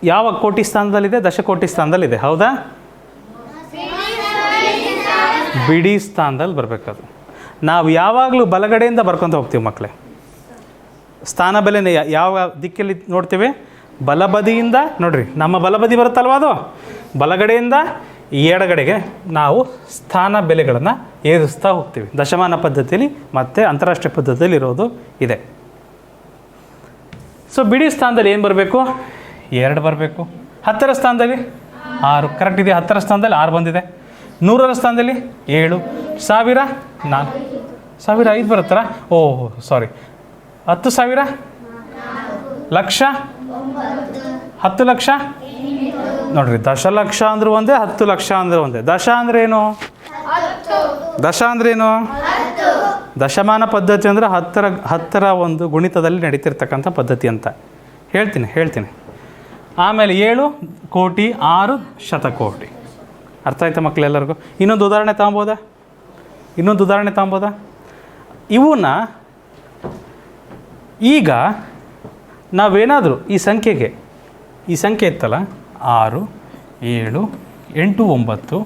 ಯಾವ ಕೋಟಿ ಸ್ಥಾನದಲ್ಲಿದೆ? ದಶಕೋಟಿ ಸ್ಥಾನದಲ್ಲಿದೆ, ಹೌದಾ? ಬಿಡಿ ಸ್ಥಾನದಲ್ಲಿ ಬರಬೇಕದು. ನಾವು ಯಾವಾಗಲೂ ಬಲಗಡೆಯಿಂದ ಬರ್ಕೊತ ಹೋಗ್ತೀವಿ ಮಕ್ಕಳೇ. ಸ್ಥಾನ ಬೆಲೆನೇ ಯಾವ ದಿಕ್ಕಲ್ಲಿ ನೋಡ್ತೀವಿ? ಬಲಬದಿಯಿಂದ. ನೋಡಿರಿ, ನಮ್ಮ ಬಲಬದಿ ಬರುತ್ತಲ್ವ, ಅದು ಬಲಗಡೆಯಿಂದ ಎಡಗಡೆಗೆ ನಾವು ಸ್ಥಾನ ಬೆಲೆಗಳನ್ನು ಏರಿಸ್ತಾ ಹೋಗ್ತೀವಿ. ದಶಮಾನ ಪದ್ಧತಿಯಲ್ಲಿ ಮತ್ತು ಅಂತಾರಾಷ್ಟ್ರೀಯ ಪದ್ಧತಿಯಲ್ಲಿ ಇರೋದು ಇದೆ. ಸೊ ಬಿಡಿ ಸ್ಥಾನದಲ್ಲಿ ಏನು ಬರಬೇಕು? 2 ಬರಬೇಕು. 10ರ ಸ್ಥಾನದಲ್ಲಿ 6, ಕರೆಕ್ಟ್ ಇದೆ. 10ರ ಸ್ಥಾನದಲ್ಲಿ 6 ಬಂದಿದೆ. 100ರ ಸ್ಥಾನದಲ್ಲಿ 7, 1000 4, 1005 ಬರುತ್ತಲ್ಲ? ಓಹ್ ಸಾರಿ, 10,000, ಲಕ್ಷ, 10 ಲಕ್ಷ. ನೋಡಿರಿ, ದಶಲಕ್ಷ ಅಂದರೂ ಒಂದೇ, 10 ಲಕ್ಷ ಅಂದರೆ ಒಂದೇ. ದಶ ಅಂದ್ರೇನು? ದಶಮಾನ ಪದ್ಧತಿ ಅಂದರೆ 10ರ ಒಂದು ಗುಣಿತದಲ್ಲಿ ನಡೀತಿರ್ತಕ್ಕಂಥ ಪದ್ಧತಿ ಅಂತ ಹೇಳ್ತೀನಿ. ಆಮೇಲೆ 7 ಕೋಟಿ, 6 ಶತಕೋಟಿ. ಅರ್ಥ ಆಯ್ತಾ ಮಕ್ಕಳೆಲ್ಲರಿಗೂ? ಇನ್ನೊಂದು ಉದಾಹರಣೆ ತಗೊಬೋದಾ? ಇವನ್ನ ಈಗ ನಾವೇನಾದರೂ ಈ ಸಂಖ್ಯೆ ಇತ್ತಲ್ಲ, 6 7 8 9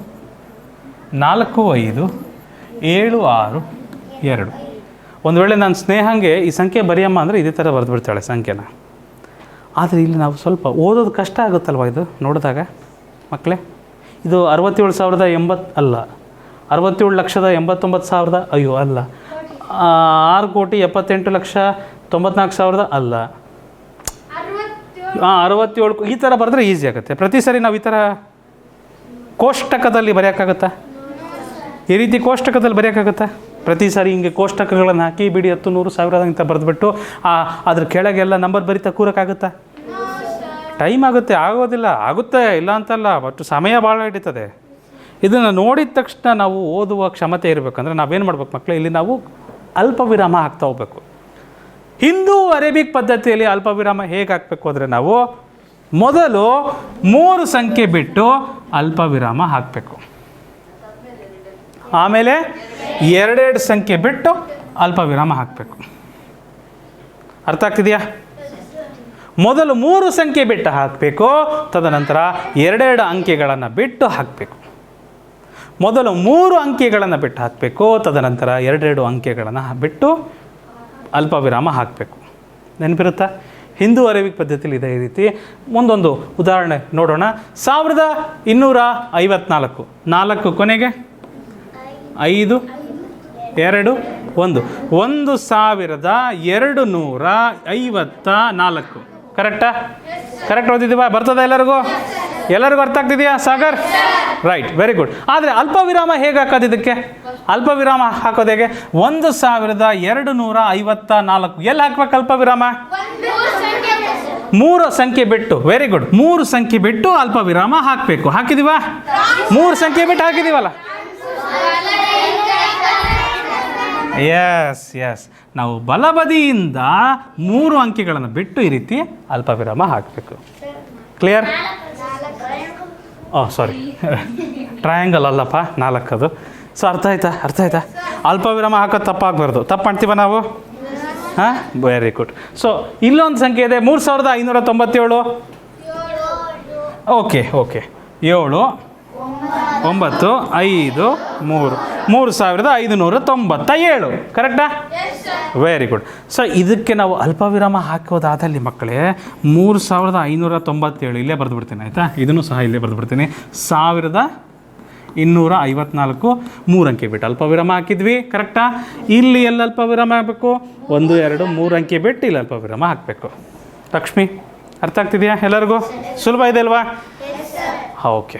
4 5 7 6 2. ಒಂದು ವೇಳೆ ನಾನು ಸ್ನೇಹಂಗೆ ಈ ಸಂಖ್ಯೆ ಬರೆಯಮ್ಮ ಅಂದರೆ ಇದೇ ಥರ ಬರೆದು ಬಿಡ್ತಾಳೆ ಸಂಖ್ಯೆನ. ಆದರೆ ಇಲ್ಲಿ ನಾವು ಸ್ವಲ್ಪ ಓದೋದು ಕಷ್ಟ ಆಗುತ್ತಲ್ವ ಇದು ನೋಡಿದಾಗ ಮಕ್ಕಳೇ. ಇದು 67,080 ಅಲ್ಲ, 67,89,000 ಅಯ್ಯೋ ಅಲ್ಲ, 6,78,94,000 ಅಲ್ಲ, 67 ಈ ಥರ ಬರೆದ್ರೆ ಈಸಿ ಆಗುತ್ತೆ. ಪ್ರತಿ ಸರಿ ನಾವು ಈ ಥರ ಕೋಷ್ಟಕದಲ್ಲಿ ಬರೆಯೋಕ್ಕಾಗತ್ತಾ? ಈ ರೀತಿ ಕೋಷ್ಟಕದಲ್ಲಿ ಬರೆಯೋಕ್ಕಾಗತ್ತಾ? ಪ್ರತಿ ಸಾರಿ ಹಿಂಗೆ ಕೋಷ್ಟಕಗಳನ್ನು ಹಾಕಿ ಬಿಡಿ 10, 100, 1000 ಅಂತ ಬರೆದ್ಬಿಟ್ಟು ಅದ್ರ ಕೆಳಗೆಲ್ಲ ನಂಬರ್ ಬರಿತಾ ಕೂರಕ್ಕಾಗುತ್ತಾ? ಟೈಮ್ ಆಗುತ್ತೆ, ಆಗೋದಿಲ್ಲ. ಆಗುತ್ತೆ, ಇಲ್ಲ ಅಂತಲ್ಲ, ಬಟ್ ಸಮಯ ಭಾಳ ಹಿಡಿತದೆ. ಇದನ್ನು ನೋಡಿದ ತಕ್ಷಣ ನಾವು ಓದುವ ಕ್ಷಮತೆ ಇರಬೇಕಂದ್ರೆ ನಾವೇನು ಮಾಡ್ಬೇಕು ಮಕ್ಕಳು, ಇಲ್ಲಿ ನಾವು ಅಲ್ಪ ವಿರಾಮ ಹಾಕ್ತಾ ಹೋಗ್ಬೇಕು. ಹಿಂದೂ ಅರೇಬಿಕ್ ಪದ್ಧತಿಯಲ್ಲಿ ಅಲ್ಪ ವಿರಾಮ ಹೇಗೆ ಹಾಕಬೇಕು ಅಂದರೆ ನಾವು ಮೊದಲು 3 ಸಂಖ್ಯೆ ಬಿಟ್ಟು ಅಲ್ಪ ವಿರಾಮ ಹಾಕಬೇಕು. ಆಮೇಲೆ 2 ಸಂಖ್ಯೆ ಬಿಟ್ಟು ಅಲ್ಪ ವಿರಾಮ ಹಾಕಬೇಕು. ಅರ್ಥ ಆಗ್ತಿದೆಯಾ? ಮೊದಲು 3 ಸಂಖ್ಯೆ ಬಿಟ್ಟು ಹಾಕಬೇಕು, ತದನಂತರ 2 ಅಂಕೆಗಳನ್ನು ಬಿಟ್ಟು ಹಾಕಬೇಕು. ಮೊದಲು 3 ಅಂಕೆಗಳನ್ನು ಬಿಟ್ಟು ಹಾಕಬೇಕು, ತದನಂತರ 2 ಅಂಕೆಗಳನ್ನು ಬಿಟ್ಟು ಅಲ್ಪ ವಿರಾಮ ಹಾಕಬೇಕು. ನೆನಪಿರುತ್ತಾ? ಹಿಂದೂ ಅರೇಬಿಕ್ ಪದ್ಧತಿಯಲ್ಲಿ ಇದೇ ರೀತಿ. ಒಂದೊಂದು ಉದಾಹರಣೆ ನೋಡೋಣ. 1254, 4 ಕೊನೆಗೆ 5, 2, 1, 1254. ಕರೆಕ್ಟಾ? ಕರೆಕ್ಟ್ ಓದಿದ್ದೀವಾ? ಬರ್ತದೆ ಎಲ್ಲರಿಗೂ? ಎಲ್ಲರಿಗೂ ಅರ್ಥ ಆಗ್ತಿದೆಯಾ ಸಾಗರ್? Right, very good. ಆದರೆ ಅಲ್ಪ ವಿರಾಮ ಹೇಗೆ ಹಾಕೋದು ಇದಕ್ಕೆ? ಅಲ್ಪ ವಿರಾಮ ಹಾಕೋದು ಹೇಗೆ? 1254 ಎಲ್ಲಿ ಹಾಕ್ಬೇಕು ಅಲ್ಪ ವಿರಾಮ? 3 ಸಂಖ್ಯೆ ಬಿಟ್ಟು. ವೆರಿ ಗುಡ್, 3 ಸಂಖ್ಯೆ ಬಿಟ್ಟು ಅಲ್ಪ ವಿರಾಮ ಹಾಕಬೇಕು. ಹಾಕಿದೀವಾ? 3 ಸಂಖ್ಯೆ ಬಿಟ್ಟು ಹಾಕಿದೀವಲ್ಲ? ಎಸ್ ಎಸ್, ನಾವು ಬಲಬದಿಯಿಂದ 3 ಅಂಕೆಗಳನ್ನು ಬಿಟ್ಟು ಈ ರೀತಿ ಅಲ್ಪ ವಿರಾಮ ಹಾಕಬೇಕು. ಕ್ಲಿಯರ್? ಸಾರಿ, ಟ್ರಯಾಂಗಲ್ ಅಲ್ಲಪ್ಪ, 4 ಅದು. ಸೊ ಅರ್ಥ ಆಯ್ತಾ? ಅರ್ಥ ಆಯ್ತಾ? ಅಲ್ಪ ವಿರಾಮ ಹಾಕೋದು ತಪ್ಪಾಗಬಾರ್ದು. ತಪ್ಪು ಮಾಡ್ತೀವ ನಾವು? ಹಾಂ, ವೆರಿ ಗುಡ್. ಸೊ ಇಲ್ಲೊಂದು ಸಂಖ್ಯೆ ಇದೆ, 3597. Okay okay, 7, 9, 5, 3, 3597. ಕರೆಕ್ಟಾ? Very good. ಸೊ ಇದಕ್ಕೆ ನಾವು ಅಲ್ಪ ವಿರಾಮ ಹಾಕೋದಾದಲ್ಲಿ ಮಕ್ಕಳೇ 3597 ಇಲ್ಲೇ ಬರೆದು ಬಿಡ್ತೀನಿ, ಆಯಿತಾ? ಇದನ್ನು ಸಹ ಇಲ್ಲೇ ಬರೆದು ಬಿಡ್ತೀನಿ. 1254, 3 ಅಂಕೆ ಬಿಟ್ಟು ಅಲ್ಪ ವಿರಾಮ ಹಾಕಿದ್ವಿ. ಕರೆಕ್ಟಾ? ಇಲ್ಲಿ ಎಲ್ಲ ಅಲ್ಪ ವಿರಾಮ ಹಾಕಬೇಕು? 1, 2, 3 ಅಂಕೆ ಬಿಟ್ಟು ಇಲ್ಲಿ ಅಲ್ಪ ವಿರಾಮ ಹಾಕಬೇಕು. ಲಕ್ಷ್ಮಿ, ಅರ್ಥ ಆಗ್ತಿದೆಯಾ ಎಲ್ಲರಿಗೂ? ಸುಲಭ ಇದೆ ಅಲ್ವಾ? ಹಾಂ, ಓಕೆ.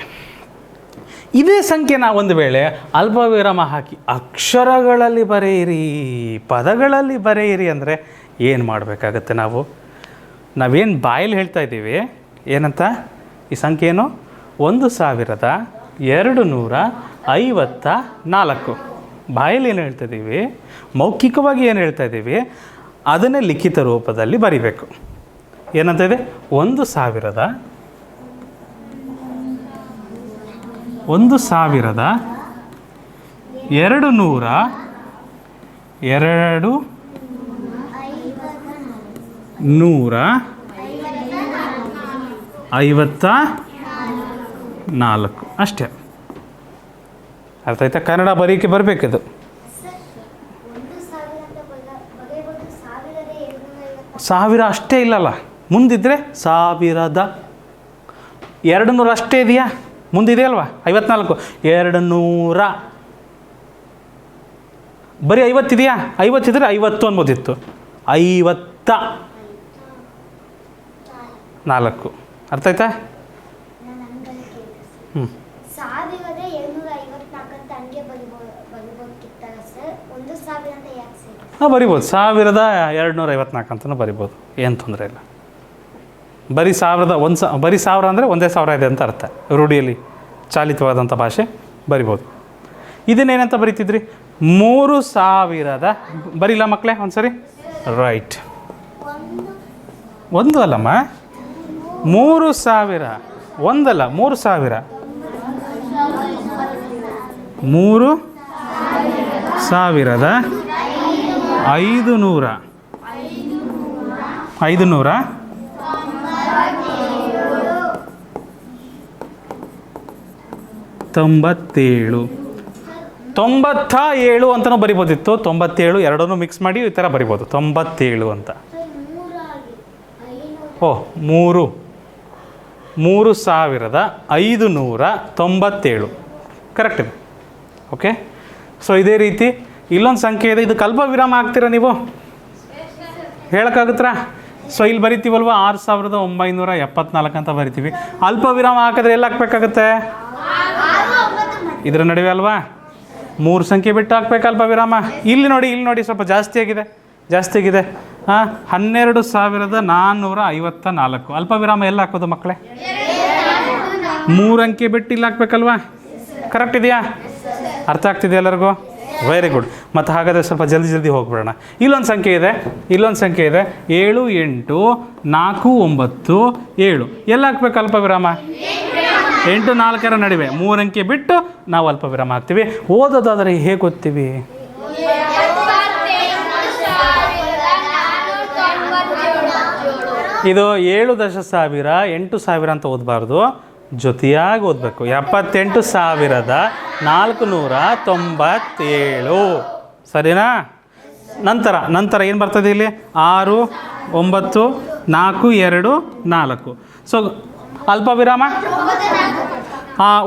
ಇದೇ ಸಂಖ್ಯೆನ ಒಂದು ವೇಳೆ ಅಲ್ಪ ವಿರಾಮ ಹಾಕಿ ಅಕ್ಷರಗಳಲ್ಲಿ ಬರೆಯಿರಿ, ಪದಗಳಲ್ಲಿ ಬರೆಯಿರಿ ಅಂದರೆ ಏನು ಮಾಡಬೇಕಾಗತ್ತೆ? ನಾವೇನು ಬಾಯಲ್ಲಿ ಹೇಳ್ತಾ ಇದ್ದೀವಿ ಏನಂತ? ಈ ಸಂಖ್ಯೆ ಏನು? 1254. ಬಾಯಲ್ಲಿ ಏನು ಹೇಳ್ತಾ ಇದ್ದೀವಿ, ಮೌಖಿಕವಾಗಿ ಏನು ಹೇಳ್ತಾ ಇದ್ದೀವಿ, ಅದನ್ನೇ ಲಿಖಿತ ರೂಪದಲ್ಲಿ ಬರಿಬೇಕು. ಏನಂತ ಇದೆ? 1254 ಅಷ್ಟೇ. ಅರ್ಥ ಆಯ್ತಾ? ಕನ್ನಡ ಬರೀಕೆ ಬರಬೇಕಿದು. 1000 ಅಷ್ಟೇ ಇಲ್ಲಲ್ಲ, ಮುಂದಿದ್ರೆ 1200 ಅಷ್ಟೇ ಇದೆಯಾ? ಮುಂದಿದೆ ಅಲ್ವಾ? 54, 200 ಬರೀ 50 ಇದೆಯಾ? 50 ಇದ್ರೆ 50 ಅನ್ಬೋದಿತ್ತು. 54. ಅರ್ಥ ಆಯ್ತಾ? ಹ್ಞೂ, ಹಾಂ ಬರಿಬೋದು. 1254 ಅಂತಲೂ ಬರಿಬೋದು, ಏನು ತೊಂದರೆ ಇಲ್ಲ. ಬರೀ 1000 ಅಂದರೆ 1000 ಇದೆ ಅಂತ ಅರ್ಥ. ರೂಢಿಯಲ್ಲಿ ಚಾಲಿತವಾದಂಥ ಭಾಷೆ ಬರಿಬೋದು. ಇದನ್ನೇನಂತ ಬರಿತಿದ್ರಿ? 3000 ಬರಿಲ್ಲ ಮಕ್ಕಳೇ ಒಂದು ಸರಿ? ರೈಟ್, 1 ಅಲ್ಲಮ್ಮ, 3000, 1 ಅಲ್ಲ, 3000. 3500. 97 ಅಂತಲೂ ಬರಿಬೋದಿತ್ತು. 97 ಎರಡನ್ನೂ ಮಿಕ್ಸ್ ಮಾಡಿ ಈ ಥರ ಬರಿಬೋದು, 97 ಅಂತ. 3597 ಕರೆಕ್ಟ್ ಇದೆ. ಓಕೆ, ಸೊ ಇದೇ ರೀತಿ ಇಲ್ಲೊಂದು ಸಂಖ್ಯೆ ಇದೆ. ಇದಕ್ಕೆ ಅಲ್ಪ ವಿರಾಮ ಹಾಕ್ತೀರಾ ನೀವು? ಹೇಳೋಕ್ಕಾಗುತ್ತಾ? ಸೊ ಇಲ್ಲಿ ಬರಿತೀವಲ್ವ 6974 ಅಂತ ಬರಿತೀವಿ. ಅಲ್ಪ ವಿರಾಮ ಹಾಕಿದ್ರೆ ಎಲ್ಲಿ ಹಾಕ್ಬೇಕಾಗತ್ತೆ? ಇದರ ನಡುವೆ ಅಲ್ವಾ? 3 ಸಂಖ್ಯೆ ಬಿಟ್ಟು ಹಾಕ್ಬೇಕು ಅಲ್ಪ ವಿರಾಮ. ಇಲ್ಲಿ ನೋಡಿ ಸ್ವಲ್ಪ ಜಾಸ್ತಿ ಆಗಿದೆ. 12454 ಅಲ್ಪ ವಿರಾಮ ಎಲ್ಲಿ ಹಾಕೋದು ಮಕ್ಕಳೇ? 3 ಅಂಕೆ ಬಿಟ್ಟು ಇಲ್ಲಿ ಹಾಕ್ಬೇಕಲ್ವಾ? ಕರೆಕ್ಟ್ ಇದೆಯಾ? ಅರ್ಥ ಆಗ್ತಿದೆಯಾ ಎಲ್ಲರಿಗೂ? Very good. ಮತ್ತು ಹಾಗಾದರೆ ಸ್ವಲ್ಪ ಜಲ್ದಿ ಹೋಗ್ಬಿಡೋಣ. ಇಲ್ಲೊಂದು ಸಂಖ್ಯೆ ಇದೆ 78497 ಎಲ್ಲಿ ಹಾಕ್ಬೇಕು ಅಲ್ಪ ವಿರಾಮ? 8 4 ನಡುವೆ 3 ಅಂಕೆ ಬಿಟ್ಟು ನಾವು ಅಲ್ಪ ವಿರಾಮ ಹಾಕ್ತೀವಿ. ಓದೋದಾದರೆ ಹೇಗೆ ಓದ್ತೀವಿ? ಇದು 7,000 8,000 ಅಂತ ಓದಬಾರ್ದು, ಜೊತೆಯಾಗಿ ಓದಬೇಕು. 78,497 ಸರಿನಾ? ನಂತರ ಏನು ಬರ್ತದೆ ಇಲ್ಲಿ? 6 9 4 2 4. ಸೊ ಅಲ್ಪ ವಿರಾಮ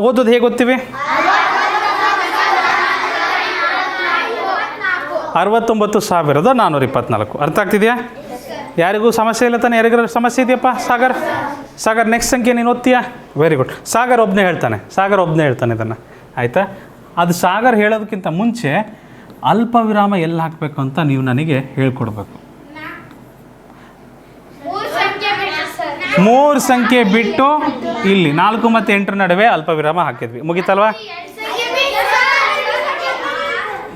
ಓದೋದು ಹೇಗೆ ಓದ್ತೀವಿ? 69,424. ಅರ್ಥ ಆಗ್ತಿದೆಯಾ? ಯಾರಿಗೂ ಸಮಸ್ಯೆ ಇಲ್ಲ ತಾನೆ? ಯಾರಿಗಾರು ಸಮಸ್ಯೆ ಇದೆಯಪ್ಪ? ಸಾಗರ್ ನೆಕ್ಸ್ಟ್ ಸಂಖ್ಯೆ ನೀನು ಓದ್ತೀಯಾ? Very good. ಸಾಗರ್ ಒಬ್ಬನೇ ಹೇಳ್ತಾನೆ ಇದನ್ನು, ಆಯಿತಾ? ಅದು ಸಾಗರ್ ಹೇಳೋದಕ್ಕಿಂತ ಮುಂಚೆ ಅಲ್ಪ ವಿರಾಮ ಎಲ್ಲಿ ಹಾಕಬೇಕು ಅಂತ ನೀವು ನನಗೆ ಹೇಳ್ಕೊಡ್ಬೇಕು. 3 ಸಂಖ್ಯೆ ಬಿಟ್ಟು ಇಲ್ಲಿ 4 ಮತ್ತು 8 ನಡುವೆ ಅಲ್ಪ ವಿರಾಮ ಹಾಕಿದ್ವಿ, ಮುಗೀತಲ್ವಾ?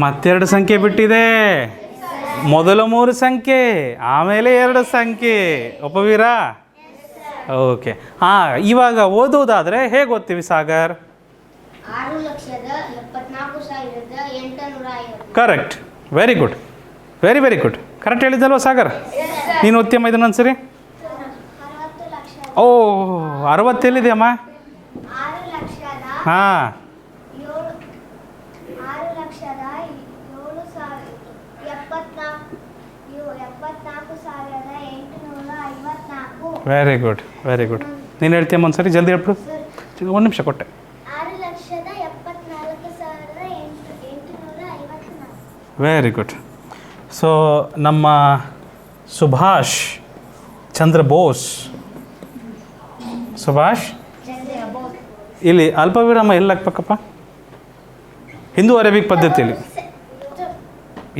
ಮತ್ತೆರಡು ಸಂಖ್ಯೆ ಬಿಟ್ಟಿದೆ. ಮೊದಲು 3 ಸಂಖ್ಯೆ, ಆಮೇಲೆ 2 ಸಂಖ್ಯೆ. ಒಪ್ಪವೀರಾ? ಓಕೆ. ಇವಾಗ ಓದೋದಾದರೆ ಹೇಗೆ ಓದ್ತೀವಿ Sagar? 6,74,850. Correct. Very good. Correct ಹೇಳಿದ್ದಲ್ವ ಸಾಗರ್? ನೀನು ಓದ್ತೀಯಮ್ಮ ಇದನ್ನೊಂದ್ಸರಿ? 60 ಎಲ್ಲಿದೆಯಮ್ಮ? ಹಾಂ, 6,74,854. Very good. ನೀನು ಹೇಳ್ತೀಯಮ್ಮ ಒಂದ್ಸರಿ? ಜಲ್ದಿ ಹೇಳ್ಬಿಡು. 1 ನಿಮಿಷ ಕೊಟ್ಟೆ. 6,74,854. Very good. ಸೊ ನಮ್ಮ ಸುಭಾಷ್ ಚಂದ್ರ ಬೋಸ್ ಇಲ್ಲಿ ಅಲ್ಪ ವಿರಾಮ ಎಲ್ಲಿ ಹಾಕ್ಬೇಕಪ್ಪ? ಹಿಂದೂ ಅರೇಬಿಕ್ ಪದ್ಧತಿಯಲ್ಲಿ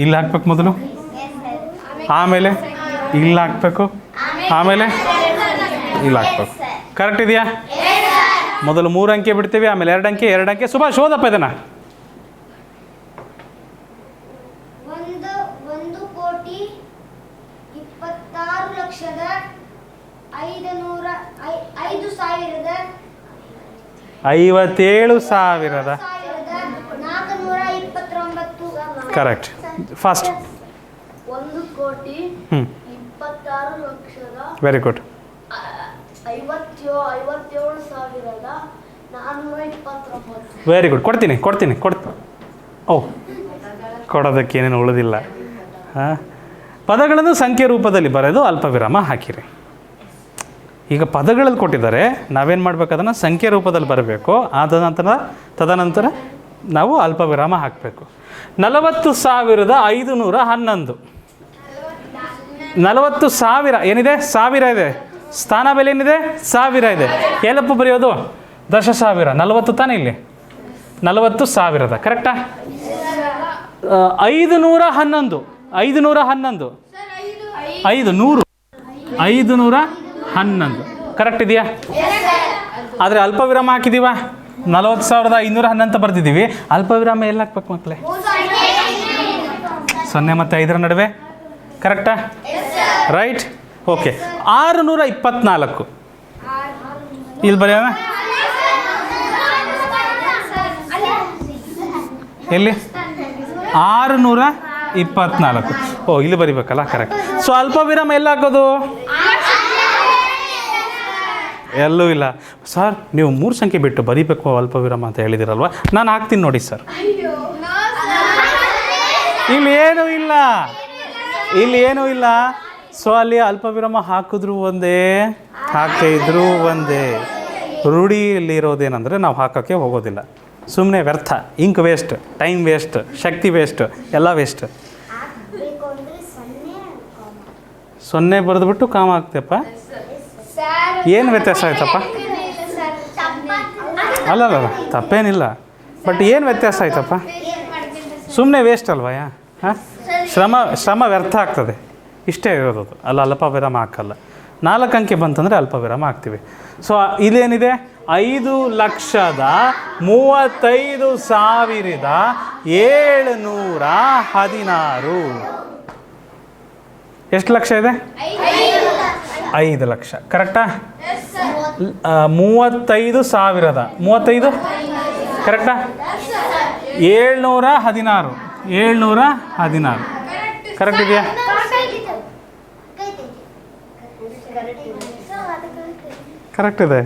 ಇಲ್ಲಿ ಹಾಕ್ಬೇಕು ಮೊದಲು, ಆಮೇಲೆ ಇಲ್ಲಿ ಹಾಕ್ಬೇಕು, ಆಮೇಲೆ ಇಲ್ಲಿ ಹಾಕ್ಬೇಕು. ಕರೆಕ್ಟ್ ಇದೆಯಾ? ಮೊದಲು 3 ಅಂಕೆ ಬಿಡ್ತೀವಿ, ಆಮೇಲೆ 2 ಅಂಕೆ. ಸುಭಾಷ್ ಓದಪ್ಪ ಇದನ್ನು. 57,000. Correct. Fast. 1,26,00,000. Very good. 57,429. Very good. ಕೊಡ್ತೀನಿ. ಕೊಡೋದಕ್ಕೇನೇನು ಉಳಿದಿಲ್ಲ. ಪದಗಳನ್ನು ಸಂಖ್ಯೆ ರೂಪದಲ್ಲಿ ಬರೆದು ಅಲ್ಪ ವಿರಾಮ ಹಾಕಿರಿ. ಈಗ ಪದಗಳಲ್ಲಿ ಕೊಟ್ಟಿದ್ದಾರೆ, ನಾವೇನು ಮಾಡಬೇಕು? ಅದನ್ನು ಸಂಖ್ಯೆ ರೂಪದಲ್ಲಿ ಬರಬೇಕು. ತದನಂತರ ನಾವು ಅಲ್ಪ ವಿರಾಮ ಹಾಕಬೇಕು. 40,511. 40,000 ಏನಿದೆ? 1000 ಇದೆ. ಸ್ಥಾನ ಬೆಲೆ ಏನಿದೆ? 1000 ಇದೆ. ಎಲ್ಲಪ್ಪ ಬರೆಯೋದು? 10,000. 40 ತಾನೇ ಇಲ್ಲಿ? 40,000 ಕರೆಕ್ಟಾ? 511. 511 ಕರೆಕ್ಟ್ ಇದೆಯಾ? ಆದರೆ ಅಲ್ಪ ವಿರಾಮ ಹಾಕಿದೀವ. 40,511 ಅಂತ ಬರ್ತಿದ್ದೀವಿ. ಅಲ್ಪ ವಿರಾಮ ಎಲ್ಲಿ ಹಾಕ್ಬೇಕು ಮಕ್ಕಳೇ? 0 ಮತ್ತು 5 ನಡುವೆ. ಕರೆಕ್ಟಾ? ರೈಟ್. ಓಕೆ. 624 ಇಲ್ಲಿ ಬರೆಯೋಣ. ಎಲ್ಲಿ? 624. ಇಲ್ಲಿ ಬರಿಬೇಕಲ್ಲ? ಕರೆಕ್ಟ್. ಸೊ ಅಲ್ಪ ವಿರಾಮ ಎಲ್ಲಿ ಹಾಕೋದು? ಎಲ್ಲೂ ಇಲ್ಲ ಸರ್. ನೀವು 3 ಸಂಖ್ಯೆ ಬಿಟ್ಟು ಬರೀಬೇಕು ಅಲ್ಪ ವಿರಾಮ ಅಂತ ಹೇಳಿದಿರಲ್ವ? ನಾನು ಹಾಕ್ತೀನಿ ನೋಡಿ ಸರ್. ಇಲ್ಲಿ ಏನೂ ಇಲ್ಲ. ಸೊ ಅಲ್ಲಿ ಅಲ್ಪ ವಿರಾಮ ಹಾಕಿದ್ರು ಒಂದೇ, ಹಾಕದೇ ಇದ್ರೂ ಒಂದೇ. ರೂಢಿಯಲ್ಲಿರೋದೇನೆಂದರೆ ನಾವು ಹಾಕೋಕ್ಕೆ ಹೋಗೋದಿಲ್ಲ, ಸುಮ್ಮನೆ ವ್ಯರ್ಥ, ಇಂಕ್ ವೇಸ್ಟ್, ಟೈಮ್ ವೇಸ್ಟ್, ಶಕ್ತಿ ವೇಸ್ಟ್, ಎಲ್ಲ ವೇಸ್ಟ್. 0 ಬರೆದ್ಬಿಟ್ಟು ಕಾಮ ಆಗ್ತಪ್ಪ. ಏನು ವ್ಯತ್ಯಾಸ ಆಯ್ತಪ್ಪ? ಅಲ್ಲಲ್ಲ, ತಪ್ಪೇನಿಲ್ಲ, ಬಟ್ ಏನು ವ್ಯತ್ಯಾಸ ಆಯ್ತಪ್ಪ? ಸುಮ್ಮನೆ ವೇಸ್ಟ್ ಅಲ್ವಯ್ಯ? ಹಾಂ, ಶ್ರಮ ವ್ಯರ್ಥ ಆಗ್ತದೆ, ಇಷ್ಟೇ ಇರೋದು. ಅಲ್ಲ, ಅಲ್ಪ ವಿರಾಮ ಹಾಕಲ್ಲ. 4 ಅಂಕೆ ಬಂತಂದರೆ ಅಲ್ಪ ವಿರಾಮ ಹಾಕ್ತೀವಿ. ಸೊ ಇದೇನಿದೆ? 5,35,716. ಎಷ್ಟು ಲಕ್ಷ ಇದೆ? 5 ಲಕ್ಷ. ಕರೆಕ್ಟಾ? 35,000. 35 ಕರೆಕ್ಟಾ? 716. 716 ಕರೆಕ್ಟ್ ಇದೆಯಾ? ಕರೆಕ್ಟ್ ಇದೆ.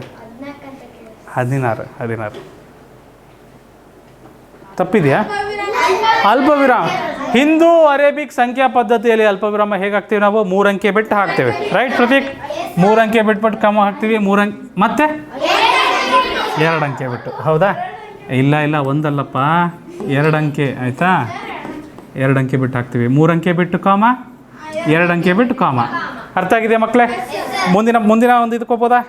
16. ತಪ್ಪಿದೆಯಾ? ಅಲ್ಪ ವಿರಾಮ ಹಿಂದೂ ಅರೇಬಿಕ್ ಸಂಖ್ಯಾ ಪದ್ಧತಿಯಲ್ಲಿ ಅಲ್ಪ ವಿರಾಮ ಹೇಗೆ ಹಾಕ್ತೀವಿ ನಾವು? 3 ಅಂಕೆ ಬಿಟ್ಟು ಹಾಕ್ತೇವೆ. ರೈಟ್ ಪ್ರತೀಕ್? 3 ಅಂಕೆ ಬಿಟ್ಬಿಟ್ಟು ಕಮ್ಮ ಹಾಕ್ತೀವಿ. 3 ಅಂಕೆ ಮತ್ತೆ 2 ಅಂಕೆ ಬಿಟ್ಟು. ಹೌದಾ? ಇಲ್ಲ, ಒಂದಲ್ಲಪ್ಪ, 2 ಅಂಕೆ. ಆಯಿತಾ? 2 ಅಂಕೆ ಬಿಟ್ಟು ಹಾಕ್ತೀವಿ. 3 ಅಂಕೆ ಬಿಟ್ಟು ಕಾಮ, 2 ಅಂಕೆ ಬಿಟ್ಟು ಕಾಮ. ಅರ್ಥ ಆಗಿದೆಯಾ ಮಕ್ಕಳೇ? ಮುಂದಿನ ಒಂದು ಇದಕ್ಕೋಗ್ಬೋದಾ?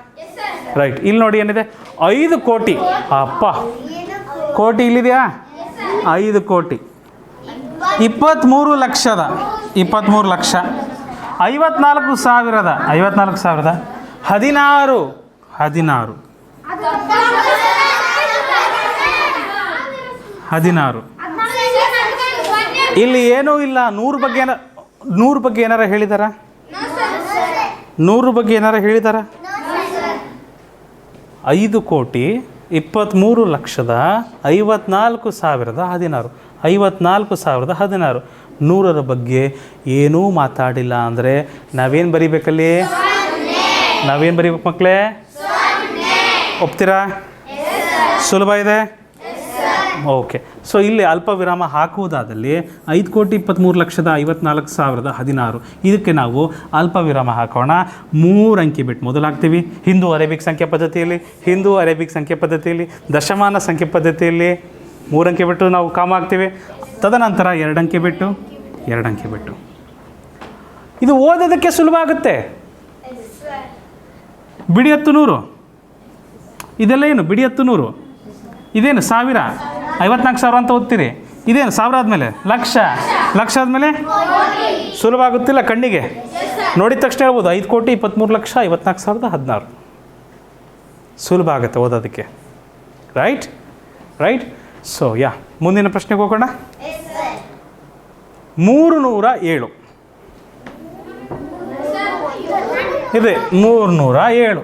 ರೈಟ್. ಇಲ್ಲಿ ನೋಡಿ ಏನಿದೆ? 5 ಕೋಟಿ. ಅಪ್ಪ, ಕೋಟಿ ಇಲ್ಲಿದೆಯಾ? 5 ಕೋಟಿ 23 ಲಕ್ಷದ 24 ಲಕ್ಷ 54,000 16 ಇಲ್ಲಿ ಏನೂ ಇಲ್ಲ. 100 ಬಗ್ಗೆ ಏನಾರ ಹೇಳಿದಾರ? 100 ಬಗ್ಗೆ ಏನಾರ ಹೇಳಿದಾರ? 5 ಕೋಟಿ 23 ಲಕ್ಷದ 54,016. 54,016. 100ರ ಬಗ್ಗೆ ಏನೂ ಮಾತಾಡಿಲ್ಲ ಅಂದರೆ ನಾವೇನು ಬರಿಬೇಕಲ್ಲಿ? ನಾವೇನು ಬರಿಬೇಕು ಮಕ್ಕಳೇ? ಒಪ್ತೀರಾ? ಸುಲಭ ಇದೆ. ಓಕೆ. ಸೊ ಇಲ್ಲಿ ಅಲ್ಪ ವಿರಾಮ ಹಾಕುವುದಾದಲ್ಲಿ 5,23,54,016. ಇದಕ್ಕೆ ನಾವು ಅಲ್ಪ ವಿರಾಮ ಹಾಕೋಣ. 3 ಅಂಕೆ ಬಿಟ್ಟು ಮೊದಲು ಹಾಕ್ತೀವಿ. ಹಿಂದೂ ಅರೇಬಿಕ್ ಸಂಖ್ಯೆ ಪದ್ಧತಿಯಲ್ಲಿ ದಶಮಾನ ಸಂಖ್ಯೆ ಪದ್ಧತಿಯಲ್ಲಿ 3 ಅಂಕೆ ಬಿಟ್ಟು ನಾವು ಕಾಮ ಹಾಕ್ತೀವಿ. ತದನಂತರ 2 ಅಂಕೆ ಬಿಟ್ಟು ಇದು ಓದೋದಕ್ಕೆ ಸುಲಭ ಆಗುತ್ತೆ. ಬಿಡಿ 100 ಇದೆಲ್ಲ ಏನು? ಬಿಡಿ 100 ಇದೇನು? 1000. 54,000 ಅಂತ ಓದ್ತೀರಿ. ಇದೇನು? 1000 ಆದಮೇಲೆ ಲಕ್ಷ ಆದಮೇಲೆ ಸುಲಭ ಆಗುತ್ತಿಲ್ಲ ಕಣ್ಣಿಗೆ? ನೋಡಿದ ತಕ್ಷಣ ಹೇಳ್ಬೋದು 5,23,54,016. ಸುಲಭ ಆಗುತ್ತೆ ಓದೋದಕ್ಕೆ. ರೈಟ್. ಸೊ ಮುಂದಿನ ಪ್ರಶ್ನೆಗೆ ಹೋಗೋಣ. 307 ಇದೆ. 307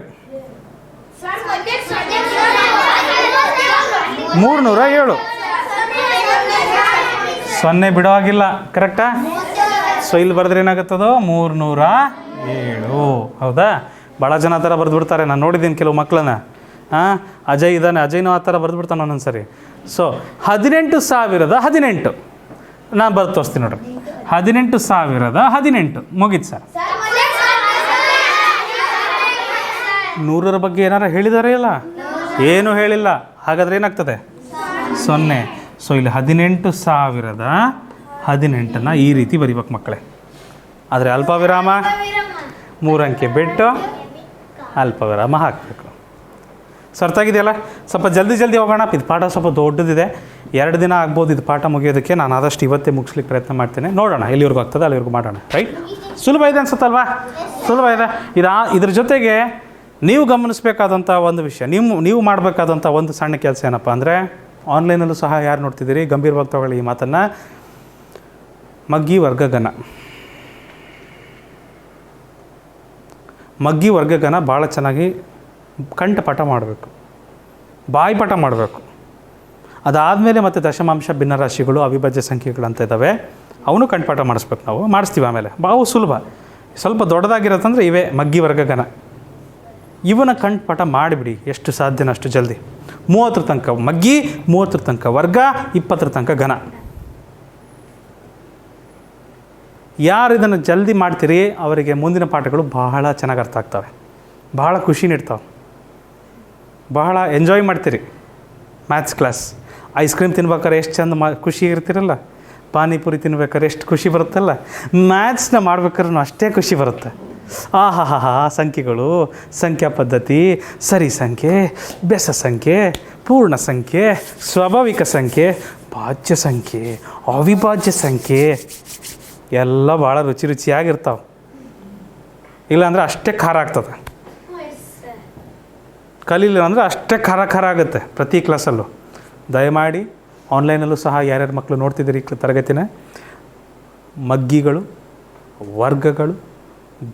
0 ಬಿಡೋವಾಗಿಲ್ಲ. ಕರೆಕ್ಟಾ? ಸೊ ಇಲ್ಲಿ ಬರೆದ್ರೆ ಏನಾಗುತ್ತದೋ? 307. ಹೌದಾ? ಭಾಳ ಜನ ಆ ಥರ ಬರೆದ್ಬಿಡ್ತಾರೆ. ನಾನು ನೋಡಿದ್ದೀನಿ ಕೆಲವು ಮಕ್ಕಳನ್ನ. ಅಜಯ್ ಇದ್ದಾನೆ, ಅಜಯ್ನೂ ಆ ಥರ ಬರೆದ್ಬಿಡ್ತಾನೆ ಒಂದೊಂದು ಸರಿ. ಸೊ 18,018 ನಾನು ಬರೆದು ತೋರಿಸ್ತೀನಿ ನೋಡ್ರಿ. 18,018 ಮುಗೀತು ಸರ್. 100ರ ಬಗ್ಗೆ ಏನಾರು ಹೇಳಿದಾರೆ? ಇಲ್ಲ, ಏನೂ ಹೇಳಿಲ್ಲ. ಹಾಗಾದರೆ ಏನಾಗ್ತದೆ? 0. ಸೊ ಇಲ್ಲಿ 18,018ನ ಈ ರೀತಿ ಬರಿಬೇಕು ಮಕ್ಕಳೇ. ಆದರೆ ಅಲ್ಪ ವಿರಾಮ 3 ಅಂಕೆ ಬಿಟ್ಟು ಅಲ್ಪ ವಿರಾಮ ಹಾಕಬೇಕು. ಸೊ ಅರ್ಥ ಆಗಿದೆಯಲ್ಲ? ಸ್ವಲ್ಪ ಜಲ್ದಿ ಹೋಗೋಣ. ಇದು ಪಾಠ ಸ್ವಲ್ಪ ದೊಡ್ಡದಿದೆ. 2 ದಿನ ಆಗ್ಬೋದು ಇದು ಪಾಠ ಮುಗಿಯೋದಕ್ಕೆ. ನಾನು ಆದಷ್ಟು ಇವತ್ತೇ ಮುಗಿಸ್ಲಿಕ್ಕೆ ಪ್ರಯತ್ನ ಮಾಡ್ತೇನೆ. ನೋಡೋಣ ಎಲ್ಲಿವರೆಗೂ ಆಗ್ತದೆ ಅಲ್ಲಿವರೆಗೂ ಮಾಡೋಣ. ರೈಟ್? ಸುಲಭ ಇದೆ ಅನ್ಸುತ್ತಲ್ವಾ? ಸುಲಭ ಇದೆ. ಇದ್ರ ಜೊತೆಗೆ ನೀವು ಗಮನಿಸಬೇಕಾದಂಥ ಒಂದು ವಿಷಯ, ನೀವು ಮಾಡಬೇಕಾದಂಥ ಒಂದು ಸಣ್ಣ ಕೆಲಸ ಏನಪ್ಪ ಅಂದರೆ, ಆನ್ಲೈನಲ್ಲೂ ಸಹ ಯಾರು ನೋಡ್ತಿದ್ದೀರಿ ಗಂಭೀರವಾಗಿ ತಗೊಳ್ಳಿ ಈ ಮಾತನ್ನು. ಮಗ್ಗಿ ವರ್ಗಗನ ಭಾಳ ಚೆನ್ನಾಗಿ ಕಂಠಪಾಠ ಮಾಡಬೇಕು, ಬಾಯಿಪಾಠ ಮಾಡಬೇಕು. ಅದಾದಮೇಲೆ ಮತ್ತು ದಶಮಾಂಶ, ಭಿನ್ನರಾಶಿಗಳು, ಅವಿಭಾಜ್ಯ ಸಂಖ್ಯೆಗಳು ಅಂತ ಇದ್ದಾವೆ, ಅವನು ಕಂಠಪಾಠ ಮಾಡಿಸ್ಬೇಕು. ನಾವು ಮಾಡಿಸ್ತೀವಿ ಆಮೇಲೆ. ಅವು ಸುಲಭ. ಸ್ವಲ್ಪ ದೊಡ್ಡದಾಗಿರುತ್ತಂದರೆ ಇವೇ ಮಗ್ಗಿ ವರ್ಗಗನ. ಇವನ ಕಂಠಪಾಠ ಮಾಡಿಬಿಡಿ ಎಷ್ಟು ಸಾಧ್ಯನೋ ಅಷ್ಟು ಜಲ್ದಿ. 30 ತನಕ ಮಗ್ಗಿ, 30 ತನಕ ವರ್ಗ, 20 ತನಕ ಘನ. ಯಾರು ಇದನ್ನು ಜಲ್ದಿ ಮಾಡ್ತೀರಿ ಅವರಿಗೆ ಮುಂದಿನ ಪಾಠಗಳು ಬಹಳ ಚೆನ್ನಾಗಿ ಅರ್ಥ ಆಗ್ತವೆ, ಬಹಳ ಖುಷಿ ನೀಡ್ತಾವೆ, ಬಹಳ ಎಂಜಾಯ್ ಮಾಡ್ತೀರಿ. ಮ್ಯಾಥ್ಸ್ ಕ್ಲಾಸ್ ಐಸ್ ಕ್ರೀಮ್ ತಿನ್ಬೇಕಾದ್ರೆ ಎಷ್ಟು ಚಂದ ಖುಷಿ ಇರ್ತಿರಲ್ಲ, ಪಾನಿಪುರಿ ತಿನ್ಬೇಕಾದ್ರೆ ಎಷ್ಟು ಖುಷಿ ಬರುತ್ತಲ್ಲ, ಮ್ಯಾಥ್ಸ್ನ ಮಾಡ್ಬೇಕಾದ್ರೂ ಅಷ್ಟೇ ಖುಷಿ ಬರುತ್ತೆ. ಆಹಾ ಸಂಖ್ಯೆಗಳು, ಸಂಖ್ಯಾ ಪದ್ಧತಿ, ಸರಿ ಸಂಖ್ಯೆ, ಬೆಸ ಸಂಖ್ಯೆ, ಪೂರ್ಣ ಸಂಖ್ಯೆ, ಸ್ವಾಭಾವಿಕ ಸಂಖ್ಯೆ, ಭಾಜ್ಯ ಸಂಖ್ಯೆ, ಅವಿಭಾಜ್ಯ ಸಂಖ್ಯೆ ಎಲ್ಲ ಭಾಳ ರುಚಿಯಾಗಿರ್ತಾವೆ. ಇಲ್ಲಾಂದರೆ ಅಷ್ಟೇ ಖಾರ ಆಗ್ತದೆ, ಕಲೀಲಿಲ್ಲ ಅಂದರೆ ಅಷ್ಟೇ ಖಾರ ಆಗುತ್ತೆ ಪ್ರತಿ ಕ್ಲಾಸಲ್ಲೂ. ದಯಮಾಡಿ ಆನ್ಲೈನಲ್ಲೂ ಸಹ ಯಾರ್ಯಾರು ಮಕ್ಕಳು ನೋಡ್ತಿದ್ದೀರಿ ತರಗತಿನ, ಮಗ್ಗಿಗಳು, ವರ್ಗಗಳು,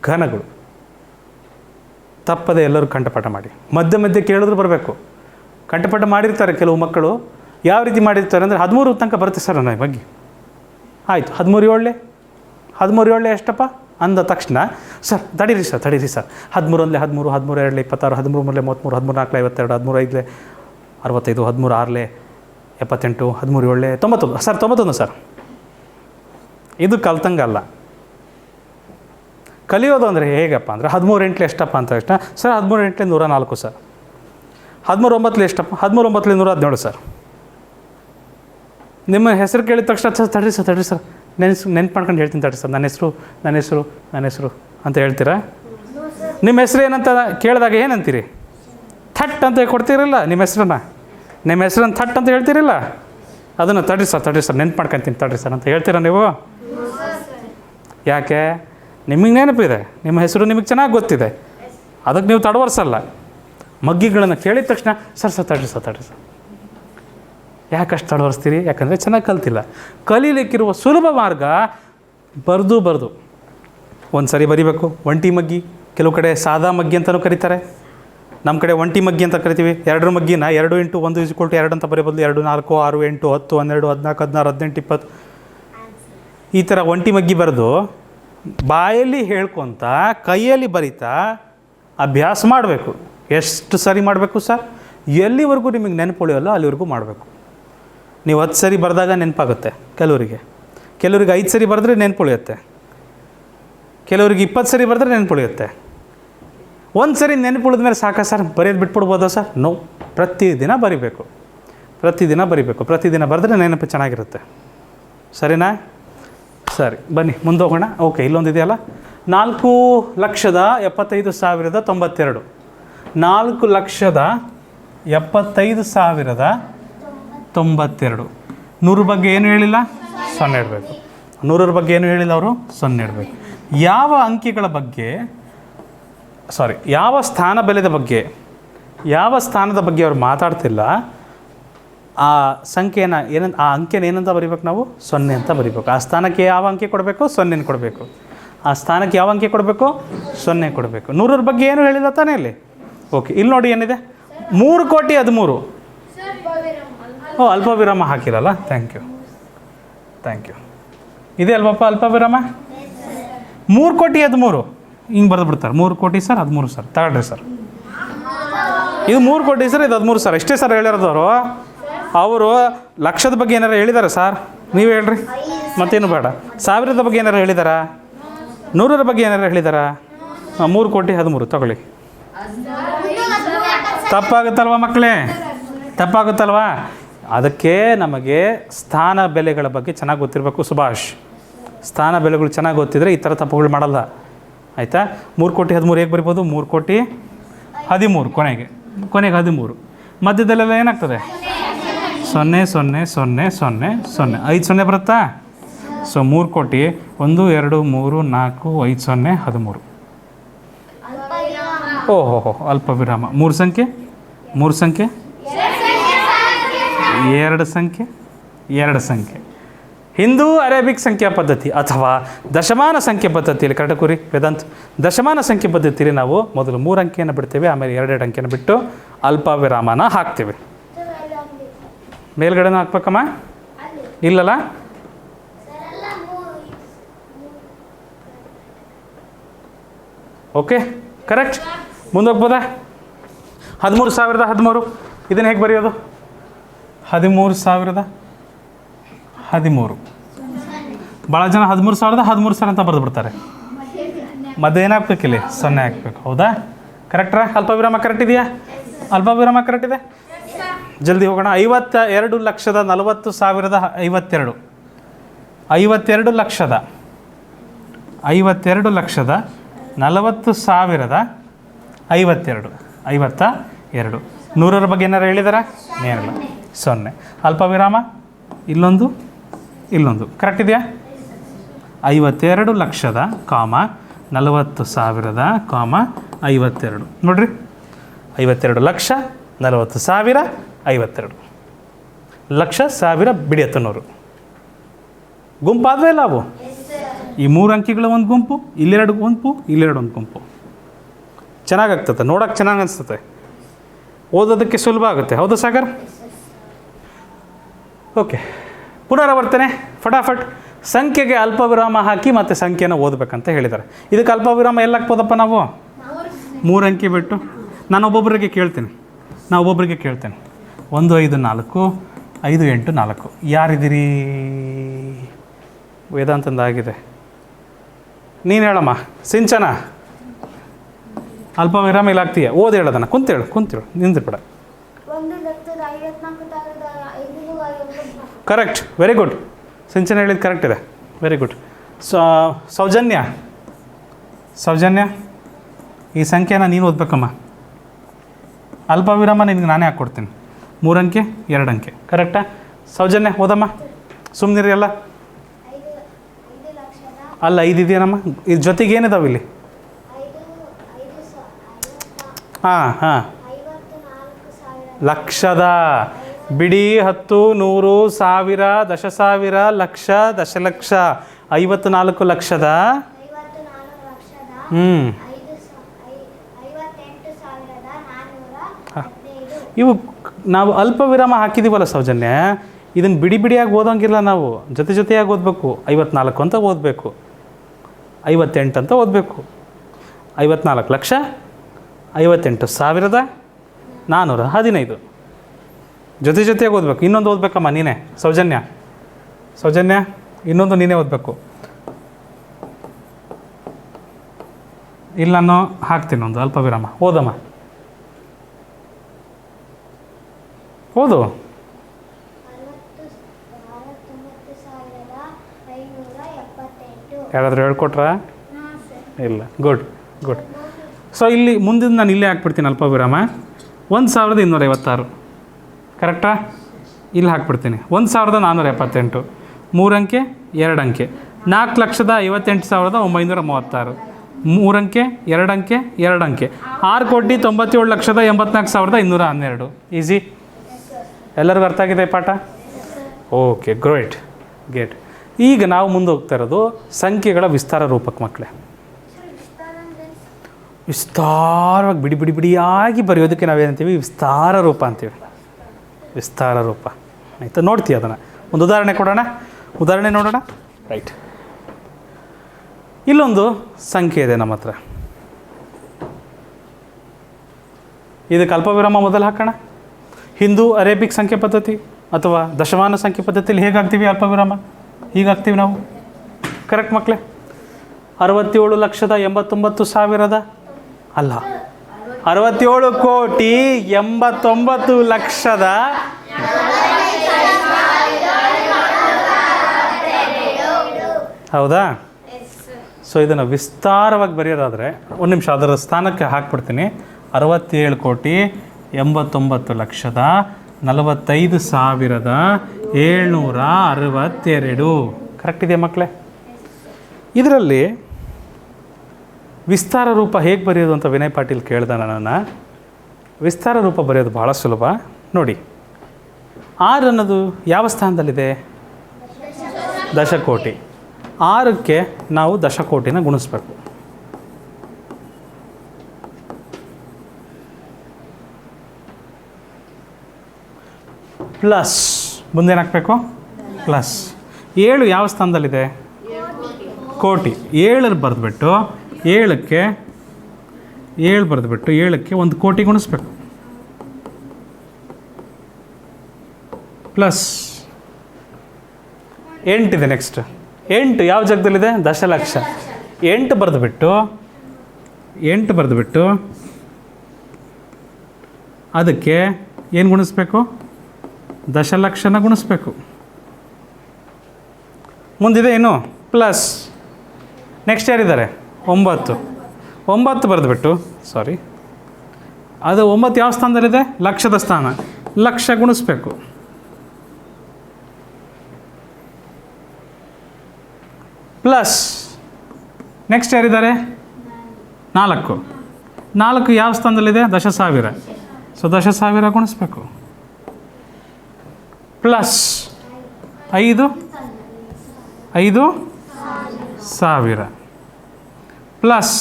ಘನಗಳು ತಪ್ಪದೆ ಎಲ್ಲರೂ ಕಂಠಪಾಠ ಮಾಡಿ. ಮಧ್ಯೆ ಕೇಳಿದ್ರು ಬರಬೇಕು. ಕಂಠಪಾಠ ಮಾಡಿರ್ತಾರೆ ಕೆಲವು ಮಕ್ಕಳು. ಯಾವ ರೀತಿ ಮಾಡಿರ್ತಾರೆ ಅಂದರೆ 13 ತನಕ ಬರುತ್ತೆ ಸರ್ ನನ್ನ ಬಗ್ಗೆ. ಆಯಿತು 13 ಎಷ್ಟಪ್ಪ ಅಂದ ತಕ್ಷಣ ಸರ್ ತಡೀರಿ ಸರ್ 13 1 13, 13 2 26, 13 3 33, 13 4 52, 13 5 65, 13 6 78, 13 7 91 ಸರ್ 91 ಸರ್. ಇದು ಕಲ್ತಂಗಲ್ಲ. ಕಲಿಯೋದು ಅಂದರೆ ಹೇಗಪ್ಪ ಅಂದರೆ 13 8 ಎಷ್ಟಪ್ಪ ಅಂತ ತಕ್ಷಣ ಸರ್ 13 8 104 ಸರ್. 13 9 ಎಷ್ಟಪ್ಪ? 13 9 117 ಸರ್. ನಿಮ್ಮ ಹೆಸರು ಕೇಳಿದ ತಕ್ಷಣ ಸರ್ ತಡ್ರಿ ಸರ್ ನೆನ್ಪು ಮಾಡ್ಕೊಂಡು ಹೇಳ್ತೀನಿ ತಡ್ರಿ ಸರ್, ನನ್ನ ಹೆಸರು ಅಂತ ಹೇಳ್ತೀರಾ? ನಿಮ್ಮ ಹೆಸರು ಏನಂತ ಕೇಳಿದಾಗ ಏನಂತೀರಿ? ಥಟ್ ಅಂತ ಕೊಡ್ತೀರಲ್ಲ ನಿಮ್ಮ ಹೆಸ್ರನ್ನ ಥಟ್ ಅಂತ ಹೇಳ್ತೀರಲ್ಲ, ಅದನ್ನು ತಡ್ರಿ ಸರ್ ನೆನ್ಪು ಮಾಡ್ಕೊತೀನಿ ತಡ್ರಿ ಸರ್ ಅಂತ ಹೇಳ್ತೀರಾ ನೀವು? ಯಾಕೆ? ನಿಮಗೆ ನೆನಪಿದೆ, ನಿಮ್ಮ ಹೆಸರು ನಿಮಗೆ ಚೆನ್ನಾಗಿ ಗೊತ್ತಿದೆ, ಅದಕ್ಕೆ ನೀವು ತಡವರ್ಸಲ್ಲ. ಮಗ್ಗಿಗಳನ್ನು ಕೇಳಿದ ತಕ್ಷಣ ಸರ್ ತಡ್ರಿ ಸರ್. ಯಾಕಷ್ಟು ತಡವರ್ಸ್ತೀರಿ? ಯಾಕಂದರೆ ಚೆನ್ನಾಗಿ ಕಲ್ತಿಲ್ಲ. ಕಲೀಲಿಕ್ಕಿರುವ ಸುಲಭ ಮಾರ್ಗ ಬರೆದು ಒಂದು ಸರಿ ಬರಿಬೇಕು. ಒಂಟಿ ಮಗ್ಗಿ, ಕೆಲವು ಕಡೆ ಸಾದಾ ಮಗ್ಗಿ ಅಂತಲೂ ಕರೀತಾರೆ, ನಮ್ಮ ಕಡೆ ಒಂಟಿ ಮಗ್ಗಿ ಅಂತ ಕರಿತೀವಿ. 2 ಮಗ್ಗಿನ 2 × 1 = 2 ಅಂತ ಬರೀ ಬದಲು 2 4 6 8 10 12 14 16 18 20 ಈ ಥರ ಒಂಟಿ ಮಗ್ಗಿ ಬರೆದು ಬಾಯಲ್ಲಿ ಹೇಳ್ಕೊತ ಕೈಯಲ್ಲಿ ಬರಿತಾ ಅಭ್ಯಾಸ ಮಾಡಬೇಕು. ಎಷ್ಟು ಸರಿ ಮಾಡಬೇಕು ಸರ್? ಎಲ್ಲಿವರೆಗೂ ನಿಮಗೆ ನೆನಪು ಉಳಿಯೋಲ್ಲ ಅಲ್ಲಿವರೆಗೂ ಮಾಡಬೇಕು. ನೀವು 10 ಸರಿ ಬರೆದಾಗ ನೆನಪಾಗುತ್ತೆ ಕೆಲವರಿಗೆ 5 ಸರಿ ಬರೆದ್ರೆ ನೆನಪು ಉಳಿಯುತ್ತೆ, ಕೆಲವರಿಗೆ 20 ಸರಿ ಬರೆದ್ರೆ ನೆನಪು ಉಳಿಯುತ್ತೆ. 1 ಸರಿ ನೆನಪು ಉಳಿದ ಮೇಲೆ ಸಾಕಾ ಸರ್ ಬರೆಯೋದು ಬಿಟ್ಬಿಡ್ಬೋದಾ ಸರ್? ನೋ, ಪ್ರತಿದಿನ ಬರಿಬೇಕು. ಪ್ರತಿದಿನ ಬರೆದ್ರೆ ನೆನಪು ಚೆನ್ನಾಗಿರುತ್ತೆ. ಸರಿನಾ? ಸರಿ ಬನ್ನಿ ಮುಂದೆ ಹೋಗೋಣ. ಓಕೆ, ಇಲ್ಲೊಂದಿದೆಯಲ್ಲ 4,75,092. 4,75,092. 100 ಬಗ್ಗೆ ಏನು ಹೇಳಿಲ್ಲ? 0 ಇಡಬೇಕು. 100ರ ಬಗ್ಗೆ ಏನು ಹೇಳಿಲ್ಲ ಅವರು? 0 ಇಡಬೇಕು. ಯಾವ ಅಂಕಿಗಳ ಬಗ್ಗೆ ಯಾವ ಸ್ಥಾನ ಬೆಲೆದ ಬಗ್ಗೆ ಅವ್ರು ಮಾತಾಡ್ತಿಲ್ಲ, ಆ ಸಂಖ್ಯೆನ ಆ ಅಂಕೆನ ಏನಂತ ಬರಿಬೇಕು ನಾವು? 0 ಅಂತ ಬರಿಬೇಕು. ಆ ಸ್ಥಾನಕ್ಕೆ ಯಾವ ಅಂಕೆ ಕೊಡಬೇಕು? 0 ಕೊಡಬೇಕು. ಆ ಸ್ಥಾನಕ್ಕೆ ಯಾವ ಅಂಕೆ ಕೊಡಬೇಕು? 0 ಕೊಡಬೇಕು. 100ರ ಬಗ್ಗೆ ಏನು ಹೇಳಿಲ್ಲ ತಾನೇ ಇಲ್ಲಿ? ಓಕೆ, ಇಲ್ಲಿ ನೋಡಿ ಏನಿದೆ? 3,13,000. ಅಲ್ಪ ವಿರಾಮ ಹಾಕಿರಲ್ಲ, ಥ್ಯಾಂಕ್ ಯು. ಇದೆ ಅಲ್ವಪ್ಪ ಅಲ್ಪ ವಿರಾಮ? 3,13,000 ಹಿಂಗೆ ಬರೆದು ಬಿಡ್ತಾರೆ. 3 ಕೋಟಿ ಸರ್ 13 ಸರ್ ತಗೊಳ್ರಿ ಸರ್. ಇದು 3 ಕೋಟಿ ಸರ್, ಇದು 13 ಸರ್. ಎಷ್ಟೇ ಸರ್ ಹೇಳಿರೋದವರು? ಅವರು ಲಕ್ಷದ ಬಗ್ಗೆ ಏನಾರು ಹೇಳಿದ್ದಾರೆ ಸರ್? ನೀವು ಹೇಳ್ರಿ, ಮತ್ತೇನು ಬೇಡ. ಸಾವಿರದ ಬಗ್ಗೆ ಏನಾರು ಹೇಳಿದಾರಾ? 100ರ ಬಗ್ಗೆ ಏನಾರು ಹೇಳಿದಾರಾ? 3,13,000 ತಗೊಳ್ಳಿ. ತಪ್ಪಾಗುತ್ತಲ್ವ ಮಕ್ಕಳೇ? ತಪ್ಪಾಗುತ್ತಲ್ವಾ? ಅದಕ್ಕೆ ನಮಗೆ ಸ್ಥಾನ ಬೆಲೆಗಳ ಬಗ್ಗೆ ಚೆನ್ನಾಗಿ ಗೊತ್ತಿರಬೇಕು ಸುಭಾಷ್. ಸ್ಥಾನ ಬೆಲೆಗಳು ಚೆನ್ನಾಗಿ ಗೊತ್ತಿದ್ರೆ ಈ ಥರ ತಪ್ಪುಗಳು ಮಾಡಲ್ಲ, ಆಯಿತಾ? 3,13,000 ಹೇಗೆ ಬರಿಬೋದು? 3,13,000 ಕೊನೆಗೆ 13. ಮಧ್ಯದಲ್ಲೆಲ್ಲ ಏನಾಗ್ತದೆ? 0 0 0 0 0 5 0 ಬರುತ್ತಾ? ಸೊ 3 ಕೋಟಿ 1 2 3 4 5 0 13. ಓಹೋ ಅಲ್ಪ ವಿರಾಮ. 3 ಸಂಖ್ಯೆ 2 ಸಂಖ್ಯೆ. ಹಿಂದೂ ಅರೇಬಿಕ್ ಸಂಖ್ಯಾ ಪದ್ಧತಿ ಅಥವಾ ದಶಮಾನ ಸಂಖ್ಯೆ ಪದ್ಧತಿಯಲ್ಲಿ ಕರೆಕ್ಟಾಗಿ ವೇದಾಂತ್, ದಶಮಾನ ಸಂಖ್ಯೆ ಪದ್ಧತಿಯಲ್ಲಿ ನಾವು ಮೊದಲು 3 ಅಂಕೆಯನ್ನು ಬಿಡ್ತೇವೆ, ಆಮೇಲೆ 2 ಅಂಕೆಯನ್ನು ಬಿಟ್ಟು ಅಲ್ಪ ವಿರಾಮನ ಹಾಕ್ತೇವೆ. ಮೇಲ್ಗಡೆನೂ ಹಾಕ್ಬೇಕಮ್ಮ? ಇಲ್ಲಲ್ಲ? Okay, correct. ಮುಂದೋಗ್ಬೋದಾ? 13,013 ಇದನ್ನು ಹೇಗೆ ಬರೆಯೋದು? 13,013. ಭಾಳ ಜನ 13,000 ಅಂತ ಬರೆದು ಬಿಡ್ತಾರೆ. ಮಧ್ಯ ಏನು ಹಾಕ್ಬೇಕಿಲ್ಲಿ 0 ಹಾಕ್ಬೇಕು. ಹೌದಾ? ಕರೆಕ್ಟ್ರಾ? ಅಲ್ಪವಿರಾಮ ಕರೆಕ್ಟ್ ಇದೆಯಾ? ಅಲ್ಪವಿರಾಮ ಕರೆಕ್ಟ್ ಇದೆ. ಜಲ್ದಿ ಹೋಗೋಣ. 52,40,52. 52,40,52. 100ರ ಬಗ್ಗೆ ಏನಾರು ಹೇಳಿದಾರ? ಏನಿಲ್ಲ. 0 ಅಲ್ಪವಿರಾಮ ಇಲ್ಲೊಂದು ಕರೆಕ್ಟ್ ಇದೆಯಾ? 52,40,52 ನೋಡ್ರಿ. 52,40,40,52 ಲಕ್ಷ ಸಾವಿರ ಬಿಡಿಯತ್ತನೂರು ಗುಂಪಾದ್ವೇ ಇಲ್ಲ ಅವು? ಈ 3 ಅಂಕಿಗಳ ಒಂದು ಗುಂಪು, ಇಲ್ಲೆರಡು ಗುಂಪು, ಇಲ್ಲೆರಡು ಒಂದು ಗುಂಪು. ಚೆನ್ನಾಗಾಗ್ತದೆ, ನೋಡೋಕೆ ಚೆನ್ನಾಗಿ ಅನಿಸ್ತದೆ, ಓದೋದಕ್ಕೆ ಸುಲಭ ಆಗುತ್ತೆ. ಹೌದು ಸಾಗರ್? ಓಕೆ, ಪುನರಾವರ್ತನೆ ಫಟಾಫಟ್. ಸಂಖ್ಯೆಗೆ ಅಲ್ಪವಿರಾಮ ಹಾಕಿ ಮತ್ತು ಸಂಖ್ಯೆನ ಓದಬೇಕಂತ ಹೇಳಿದ್ದಾರೆ. ಇದಕ್ಕೆ ಅಲ್ಪವಿರಾಮ ಎಲ್ಲ ಹಾಕ್ಬೋದಪ್ಪ ನಾವು? 3 ಅಂಕಿ ಬಿಟ್ಟು. ನಾನು ಒಬ್ಬೊಬ್ಬರಿಗೆ ಕೇಳ್ತೀನಿ. 1, 5, 4, 5, 8, 4. ಯಾರಿದ್ದೀರಿ? ವೇದಾಂತಂದಾಗಿದೆ. ನೀನು ಹೇಳಮ್ಮ. ಸಿಂಚನ ಅಲ್ಪವಿರಾಮ ಇಲ್ಲ ಆಗ್ತೀಯ? ಓದಿ ಹೇಳೋದನ್ನ. ಕುಂತೇಳು ನಿಂದಿರ್ಬೇಡ. Correct, very good. ಸಿಂಚನ ಹೇಳಿದ್ದು ಕರೆಕ್ಟ್ ಇದೆ, ವೆರಿ ಗುಡ್. ಸೌಜನ್ಯ ಈ ಸಂಖ್ಯೆನ ನೀನು ಓದ್ಬೇಕಮ್ಮ. ಅಲ್ಪವಿರಾಮ ನಿನಗೆ ನಾನೇ ಹಾಕ್ಕೊಡ್ತೀನಿ. 3 ಅಂಕೆ 2 ಅಂಕೆ ಕರೆಕ್ಟಾ? ಸೌಜನ್ಯ ಓದಮ್ಮ. ಸುಮ್ಮನಿರಿ ಎಲ್ಲ. ಅಲ್ಲ 5 ಇದೆಯೇನಮ್ಮ? ಇದ್ರ ಜೊತೆಗೆ ಏನಿದಾವೆ ಇಲ್ಲಿ? ಹಾಂ ಲಕ್ಷದ ಬಿಡಿ 10, 100, 1000, 10,000, ಲಕ್ಷ, ದಶಲಕ್ಷ. 54 ಲಕ್ಷದ ಇವು ನಾವು ಅಲ್ಪವಿರಾಮ ಹಾಕಿದ್ದೀವಲ್ಲ ಸೌಜನ್ಯ, ಇದನ್ನು ಬಿಡಿಯಾಗಿ ಓದೋಂಗಿಲ್ಲ ನಾವು, ಜೊತೆಯಾಗಿ ಓದಬೇಕು. 54 ಅಂತ ಓದಬೇಕು, 58 ಅಂತ ಓದಬೇಕು. 54 ಲಕ್ಷ 58,415 ಜೊತೆಯಾಗಿ ಓದಬೇಕು. ಇನ್ನೊಂದು ಓದಬೇಕಮ್ಮ ನೀನೇ ಸೌಜನ್ಯ, ಇನ್ನೊಂದು ನೀನೇ ಓದಬೇಕು. ಇಲ್ಲ ನಾನು ಹಾಕ್ತೀನಿ ಒಂದು ಅಲ್ಪವಿರಾಮ. ಓದಮ್ಮ, ಓದು. ಯಾರಾದರೂ ಹೇಳ್ಕೊಟ್ರಾ? ಇಲ್ಲ. ಗುಡ್. ಸೊ ಇಲ್ಲಿ ಮುಂದಿನ ನಾನು ಇಲ್ಲೇ ಹಾಕ್ಬಿಡ್ತೀನಿ ಅಲ್ಪವಿರಾಮ. 1,256 ಕರೆಕ್ಟಾ? ಇಲ್ಲಿ ಹಾಕ್ಬಿಡ್ತೀನಿ. 1,478 3 ಅಂಕೆ 2 ಅಂಕೆ. 4,58,936 3 ಅಂಕೆ 2 ಅಂಕೆ 2 ಅಂಕೆ. 6,97,84,212. ಈಸಿ. ಎಲ್ಲರಿಗೂ ಅರ್ಥ ಆಗಿದೆ ಪಾಠ? Okay, great. ಈಗ ನಾವು ಮುಂದೆ ಹೋಗ್ತಾ ಇರೋದು ಸಂಖ್ಯೆಗಳ ವಿಸ್ತಾರ ರೂಪಕ್ಕೆ ಮಕ್ಕಳೇ. ವಿಸ್ತಾರವಾಗಿ ಬಿಡಿಯಾಗಿ ಬರೆಯೋದಕ್ಕೆ ನಾವೇನಂತೀವಿ? ವಿಸ್ತಾರ ರೂಪ ಅಂತೀವಿ. ವಿಸ್ತಾರ ರೂಪ ಆಯಿತಾ? ನೋಡ್ತೀವಿ ಅದನ್ನು. ಒಂದು ಉದಾಹರಣೆ ಕೊಡೋಣ, ಉದಾಹರಣೆ ನೋಡೋಣ. ರೈಟ್, ಇಲ್ಲೊಂದು ಸಂಖ್ಯೆ ಇದೆ ನಮ್ಮ ಹತ್ರ. ಇದಕ್ಕೆ ಅಲ್ಪವಿರಾಮ ಮೊದಲು ಹಾಕೋಣ. ಹಿಂದೂ ಅರೇಬಿಕ್ ಸಂಖ್ಯೆ ಪದ್ಧತಿ ಅಥವಾ ದಶಮಾನ ಸಂಖ್ಯೆ ಪದ್ಧತಿಯಲ್ಲಿ ಹೇಗಾಗ್ತೀವಿ ಅಲ್ಪವಿರಾಮ? ಹೀಗಾಗ್ತೀವಿ ನಾವು. ಕರೆಕ್ಟ್ ಮಕ್ಕಳೇ? 67,89,000 ಅಲ್ಲ, 67,89,00,000. ಹೌದಾ? ಸೊ ಇದನ್ನು ವಿಸ್ತಾರವಾಗಿ ಬರೆಯೋದಾದರೆ ಒಂದು ನಿಮಿಷ ಅದರ ಸ್ಥಾನಕ್ಕೆ ಹಾಕ್ಬಿಡ್ತೀನಿ. 67,89,45,762 ಕರೆಕ್ಟ್ ಇದೆಯಾ ಮಕ್ಕಳೇ? ಇದರಲ್ಲಿ ವಿಸ್ತಾರ ರೂಪ ಹೇಗೆ ಬರೆಯೋದು ಅಂತ ವಿನಯ್ ಪಾಟೀಲ್ ಕೇಳ್ದ ನನ್ನನ್ನು. ವಿಸ್ತಾರ ರೂಪ ಬರೆಯೋದು ಭಾಳ ಸುಲಭ ನೋಡಿ. 6 ಅನ್ನೋದು ಯಾವ ಸ್ಥಾನದಲ್ಲಿದೆ? ದಶಕೋಟಿ. 6ಕ್ಕೆ ನಾವು ದಶಕೋಟಿನ ಗುಣಿಸ್ಬೇಕು. ಪ್ಲಸ್ ಮುಂದೇನು ಹಾಕಬೇಕು? ಪ್ಲಸ್. 7 ಯಾವ ಸ್ಥಾನದಲ್ಲಿದೆ? ಕೋಟಿ. 7 ಬರೆದ್ಬಿಟ್ಟು 7ಕ್ಕೆ 1 ಕೋಟಿ ಗುಣಿಸ್ಬೇಕು. ಪ್ಲಸ್ 8 ಇದೆ ನೆಕ್ಸ್ಟ್. ಎಂಟು ಯಾವ ಜಾಗದಲ್ಲಿದೆ? ದಶಲಕ್ಷ. ಎಂಟು ಬರೆದುಬಿಟ್ಟು ಅದಕ್ಕೆ ಏನು ಗುಣಿಸ್ಬೇಕು? ದಶಲಕ್ಷನ ಗುಣಿಸ್ಬೇಕು. ಮುಂದಿದೆ ಏನು? ಪ್ಲಸ್. ನೆಕ್ಸ್ಟ್ ಯಾರಿದ್ದಾರೆ? 9 ಬರೆದುಬಿಟ್ಟು ಅದು 9 ಯಾವ ಸ್ಥಾನದಲ್ಲಿದೆ? ಲಕ್ಷದ ಸ್ಥಾನ. ಲಕ್ಷ ಗುಣಿಸ್ಬೇಕು. ಪ್ಲಸ್ ನೆಕ್ಸ್ಟ್ ಯಾರಿದ್ದಾರೆ? 4 ಯಾವ ಸ್ಥಾನದಲ್ಲಿದೆ? 10,000. ಸೊ 10,000 ಗುಣಿಸ್ಬೇಕು. Plus 5,000 plus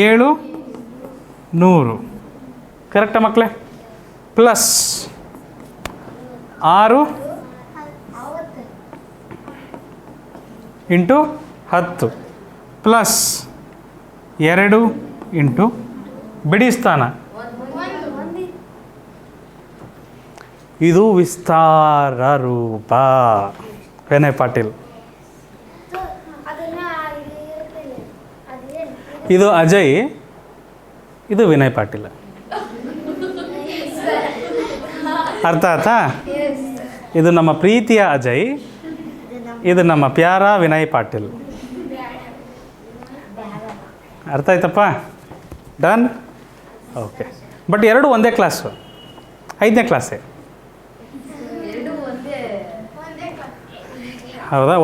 7,100. ಕರೆಕ್ಟಾ ಮಕ್ಕಳೇ? ಪ್ಲಸ್ 6 ಇಂಟು 10 ಪ್ಲಸ್ 2 ಇಂಟು ಬಿಡಿ ಸ್ಥಾನ. ಇದು ವಿಸ್ತಾರ ರೂಪ. ವಿನಯ್ ಪಾಟೀಲ್. ಇದು ಅಜಯ್, ಇದು ವಿನಯ್ ಪಾಟೀಲ್. ಅರ್ಥ ಆಯ್ತಾ? ಇದು ನಮ್ಮ ಪ್ರೀತಿಯ ಅಜಯ್, ಇದು ನಮ್ಮ ಪ್ಯಾರ ವಿನಯ್ ಪಾಟೀಲ್. ಅರ್ಥ ಆಯ್ತಪ್ಪ? ಡನ್? ಓಕೆ. ಬಟ್ ಎರಡು ಒಂದೇ ಕ್ಲಾಸು, 5ನೇ ಕ್ಲಾಸೇ. ಹೌದಾ?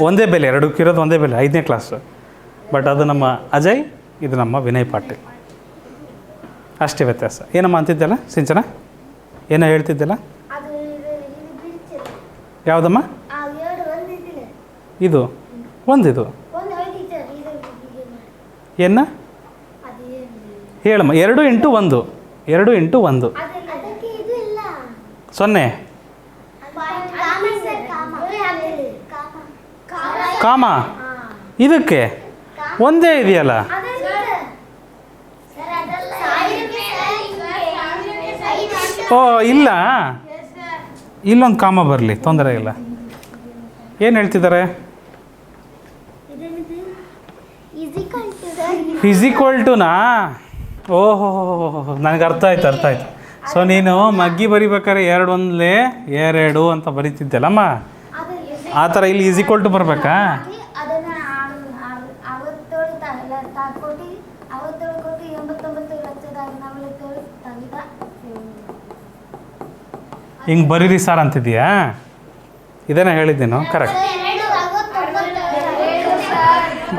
ಒಂದೇ ಬೆಲೆ, ಎರಡಕ್ಕಿರೋದು ಒಂದೇ ಬೆಲೆ, 5ನೇ ಕ್ಲಾಸು. ಬಟ್ ಅದು ನಮ್ಮ ಅಜಯ್, ಇದು ನಮ್ಮ ವಿನಯ್ ಪಾಟೀಲ್. ಅಷ್ಟೇ ವ್ಯತ್ಯಾಸ. ಏನಮ್ಮ ಅಂತಿದ್ದಲ್ಲ ಸಿಂಚನ? ಏನೋ ಹೇಳ್ತಿದ್ದಲ್ಲ? ಯಾವುದಮ್ಮ? ಇದು ಒಂದಿದು ಏನ ಹೇಳಮ್ಮ? 2 ಇಂಟು 1. 2 ಇಂಟು 1 0. ಕಾಮ ಇದಕ್ಕೆ ಒಂದೇ ಇದೆಯಲ್ಲ? ಓ ಇಲ್ಲ, ಇಲ್ಲೊಂದು ಕಾಮ ಬರಲಿ, ತೊಂದರೆ ಇಲ್ಲ. ಏನು ಹೇಳ್ತಿದ್ದಾರೆ? ಫಿಸಿಕ್ವಲ್ ಟುನಾ? ಓಹೋ, ನನಗೆ ಅರ್ಥ ಆಯ್ತು. ಸೊ ನೀನು ಮಗ್ಗಿ ಬರಿಬೇಕಾದ್ರೆ 2 ಒಂದಲೇ 2 ಅಂತ ಬರೀತಿದ್ದೆಲ್ಲಮ್ಮ, ಆ ಥರ ಇಲ್ಲಿ ಈಕ್ವಲ್ ಟು ಬರಬೇಕಾ? ಹಿಂಗೆ ಬರೀರಿ ಸಾರ್ ಅಂತಿದ್ದೀಯಾ? ಇದೇನ ಹೇಳಿದ್ದೀನು? ಕರೆಕ್ಟ್.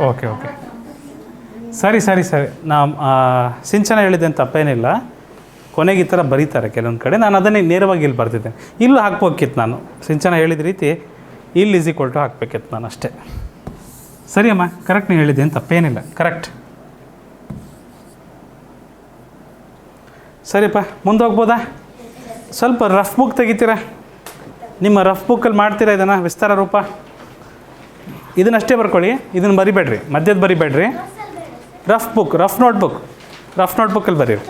ಓಕೆ. ಸರಿ. ನಾ ಸಿಂಚನ ಹೇಳಿದ್ದೆ ಅಂತ ತಪ್ಪೇನಿಲ್ಲ. ಕೊನೆಗೆ ಈ ಥರ ಬರೀತಾರೆ ಕೆಲವೊಂದು ಕಡೆ. ನಾನು ಅದನ್ನೇ ನೇರವಾಗಿ ಇಲ್ಲಿ ಬರ್ತಿದ್ದೇನೆ. ಇಲ್ಲೂ ಹಾಕ್ಬೇಕಿತ್ತು ನಾನು. ಸಿಂಚನ ಹೇಳಿದ ರೀತಿ ಇಲ್ಲಿ ಈಕ್ವಲ್ ಟು ಹಾಕ್ಬೇಕಿತ್ತು ನಾನು, ಅಷ್ಟೇ. ಸರಿ ಅಮ್ಮ, ಕರೆಕ್ಟ್ ನೀವು ಹೇಳಿದ್ದೆ ಅಂತ ತಪ್ಪೇನಿಲ್ಲ. ಕರೆಕ್ಟ್. ಸರಿಪ್ಪ, ಮುಂದೆ ಹೋಗ್ಬೋದಾ? ಸ್ವಲ್ಪ ರಫ್ ಬುಕ್ ತೆಗಿತೀರಾ? ನಿಮ್ಮ ರಫ್ ಬುಕ್ಕಲ್ಲಿ ಮಾಡ್ತೀರಾ ಇದನ್ನು? ವಿಸ್ತಾರ ರೂಪ ಇದನ್ನಷ್ಟೇ ಬರ್ಕೊಳ್ಳಿ, ಇದನ್ನು ಬರಿಬೇಡ್ರಿ, ಮಧ್ಯದ ಬರಿಬೇಡ್ರಿ. ರಫ್ ಬುಕ್, ರಫ್ ನೋಟ್ಬುಕ್ಕಲ್ಲಿ ಬರೀರಿ.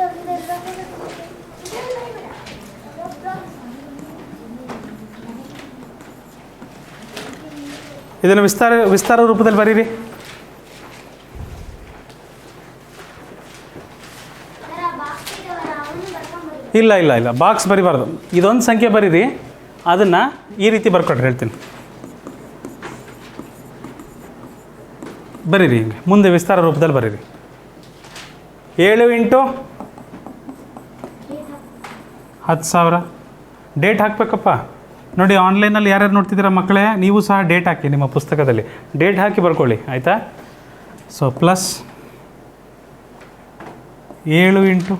ಇದನ್ನು ವಿಸ್ತಾರ ರೂಪದಲ್ಲಿ ಬರೀರಿ. ಇಲ್ಲ, ಬಾಕ್ಸ್ ಬರಿಬಾರ್ದು. ಇದೊಂದು ಸಂಖ್ಯೆ ಬರೀರಿ, ಅದನ್ನು ಈ ರೀತಿ ಬರ್ಕೊಟ್ರೆ ಹೇಳ್ತೀನಿ. ಬರೀರಿ ಹಿಂಗೆ, ಮುಂದೆ ವಿಸ್ತಾರ ರೂಪದಲ್ಲಿ ಬರೀರಿ. 7 ಇಂಟು 10,000. ಡೇಟ್ ಹಾಕಬೇಕಪ್ಪ. ನೋಡಿ, ಆನ್ಲೈನಲ್ಲಿ ಯಾರ್ಯಾರು ನೋಡ್ತಿದ್ದೀರಾ ಮಕ್ಕಳೇ, ನೀವು ಸಹ ಡೇಟ್ ಹಾಕಿ, ನಿಮ್ಮ ಪುಸ್ತಕದಲ್ಲಿ ಡೇಟ್ ಹಾಕಿ ಬರ್ಕೊಳ್ಳಿ, ಆಯಿತಾ? So plus 7 into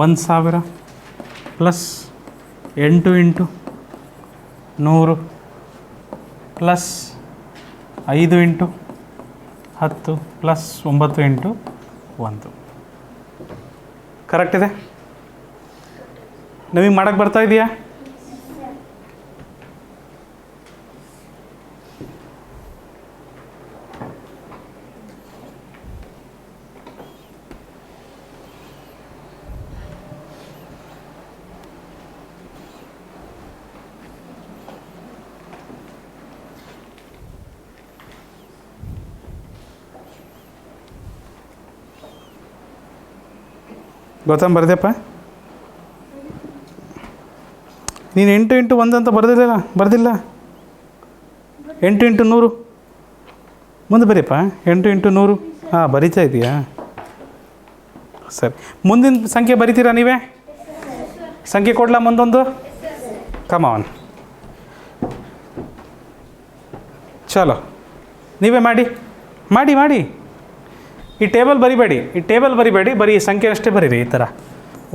1,000 plus 8 into 100 plus 5 into 10 plus 9 into 1. Correct ಇದೆ? ನಿಮಗೆ ಮಾಡೋಕ್ಕೆ ಬರ್ತಾ ಇದೆಯಾ? ಗೌತಮ್ ಬರ್ದೆಪ್ಪ, ನೀನು 8 ಇಂಟು 1 ಅಂತ ಬರ್ದಿಲ್ಲ 8 ಇಂಟು 100 ಮುಂದೆ ಬರೀಪ್ಪ. 8 ಇಂಟು 100 ಹಾಂ ಬರೀತಾ ಇದೆಯಾ? ಸರಿ, ಮುಂದಿನ ಸಂಖ್ಯೆ ಬರಿತೀರಾ ನೀವೇ? ಸಂಖ್ಯೆ ಕೊಡ್ಲಾ ಮುಂದೊಂದು? ಕಮಾನ್, ಚಲೋ ನೀವೇ ಮಾಡಿ. ಈ ಟೇಬಲ್ ಬರಿಬೇಡಿ, ಬರೀ ಈ ಸಂಖ್ಯೆ ಅಷ್ಟೇ ಬರೀರಿ. ಈ ಥರ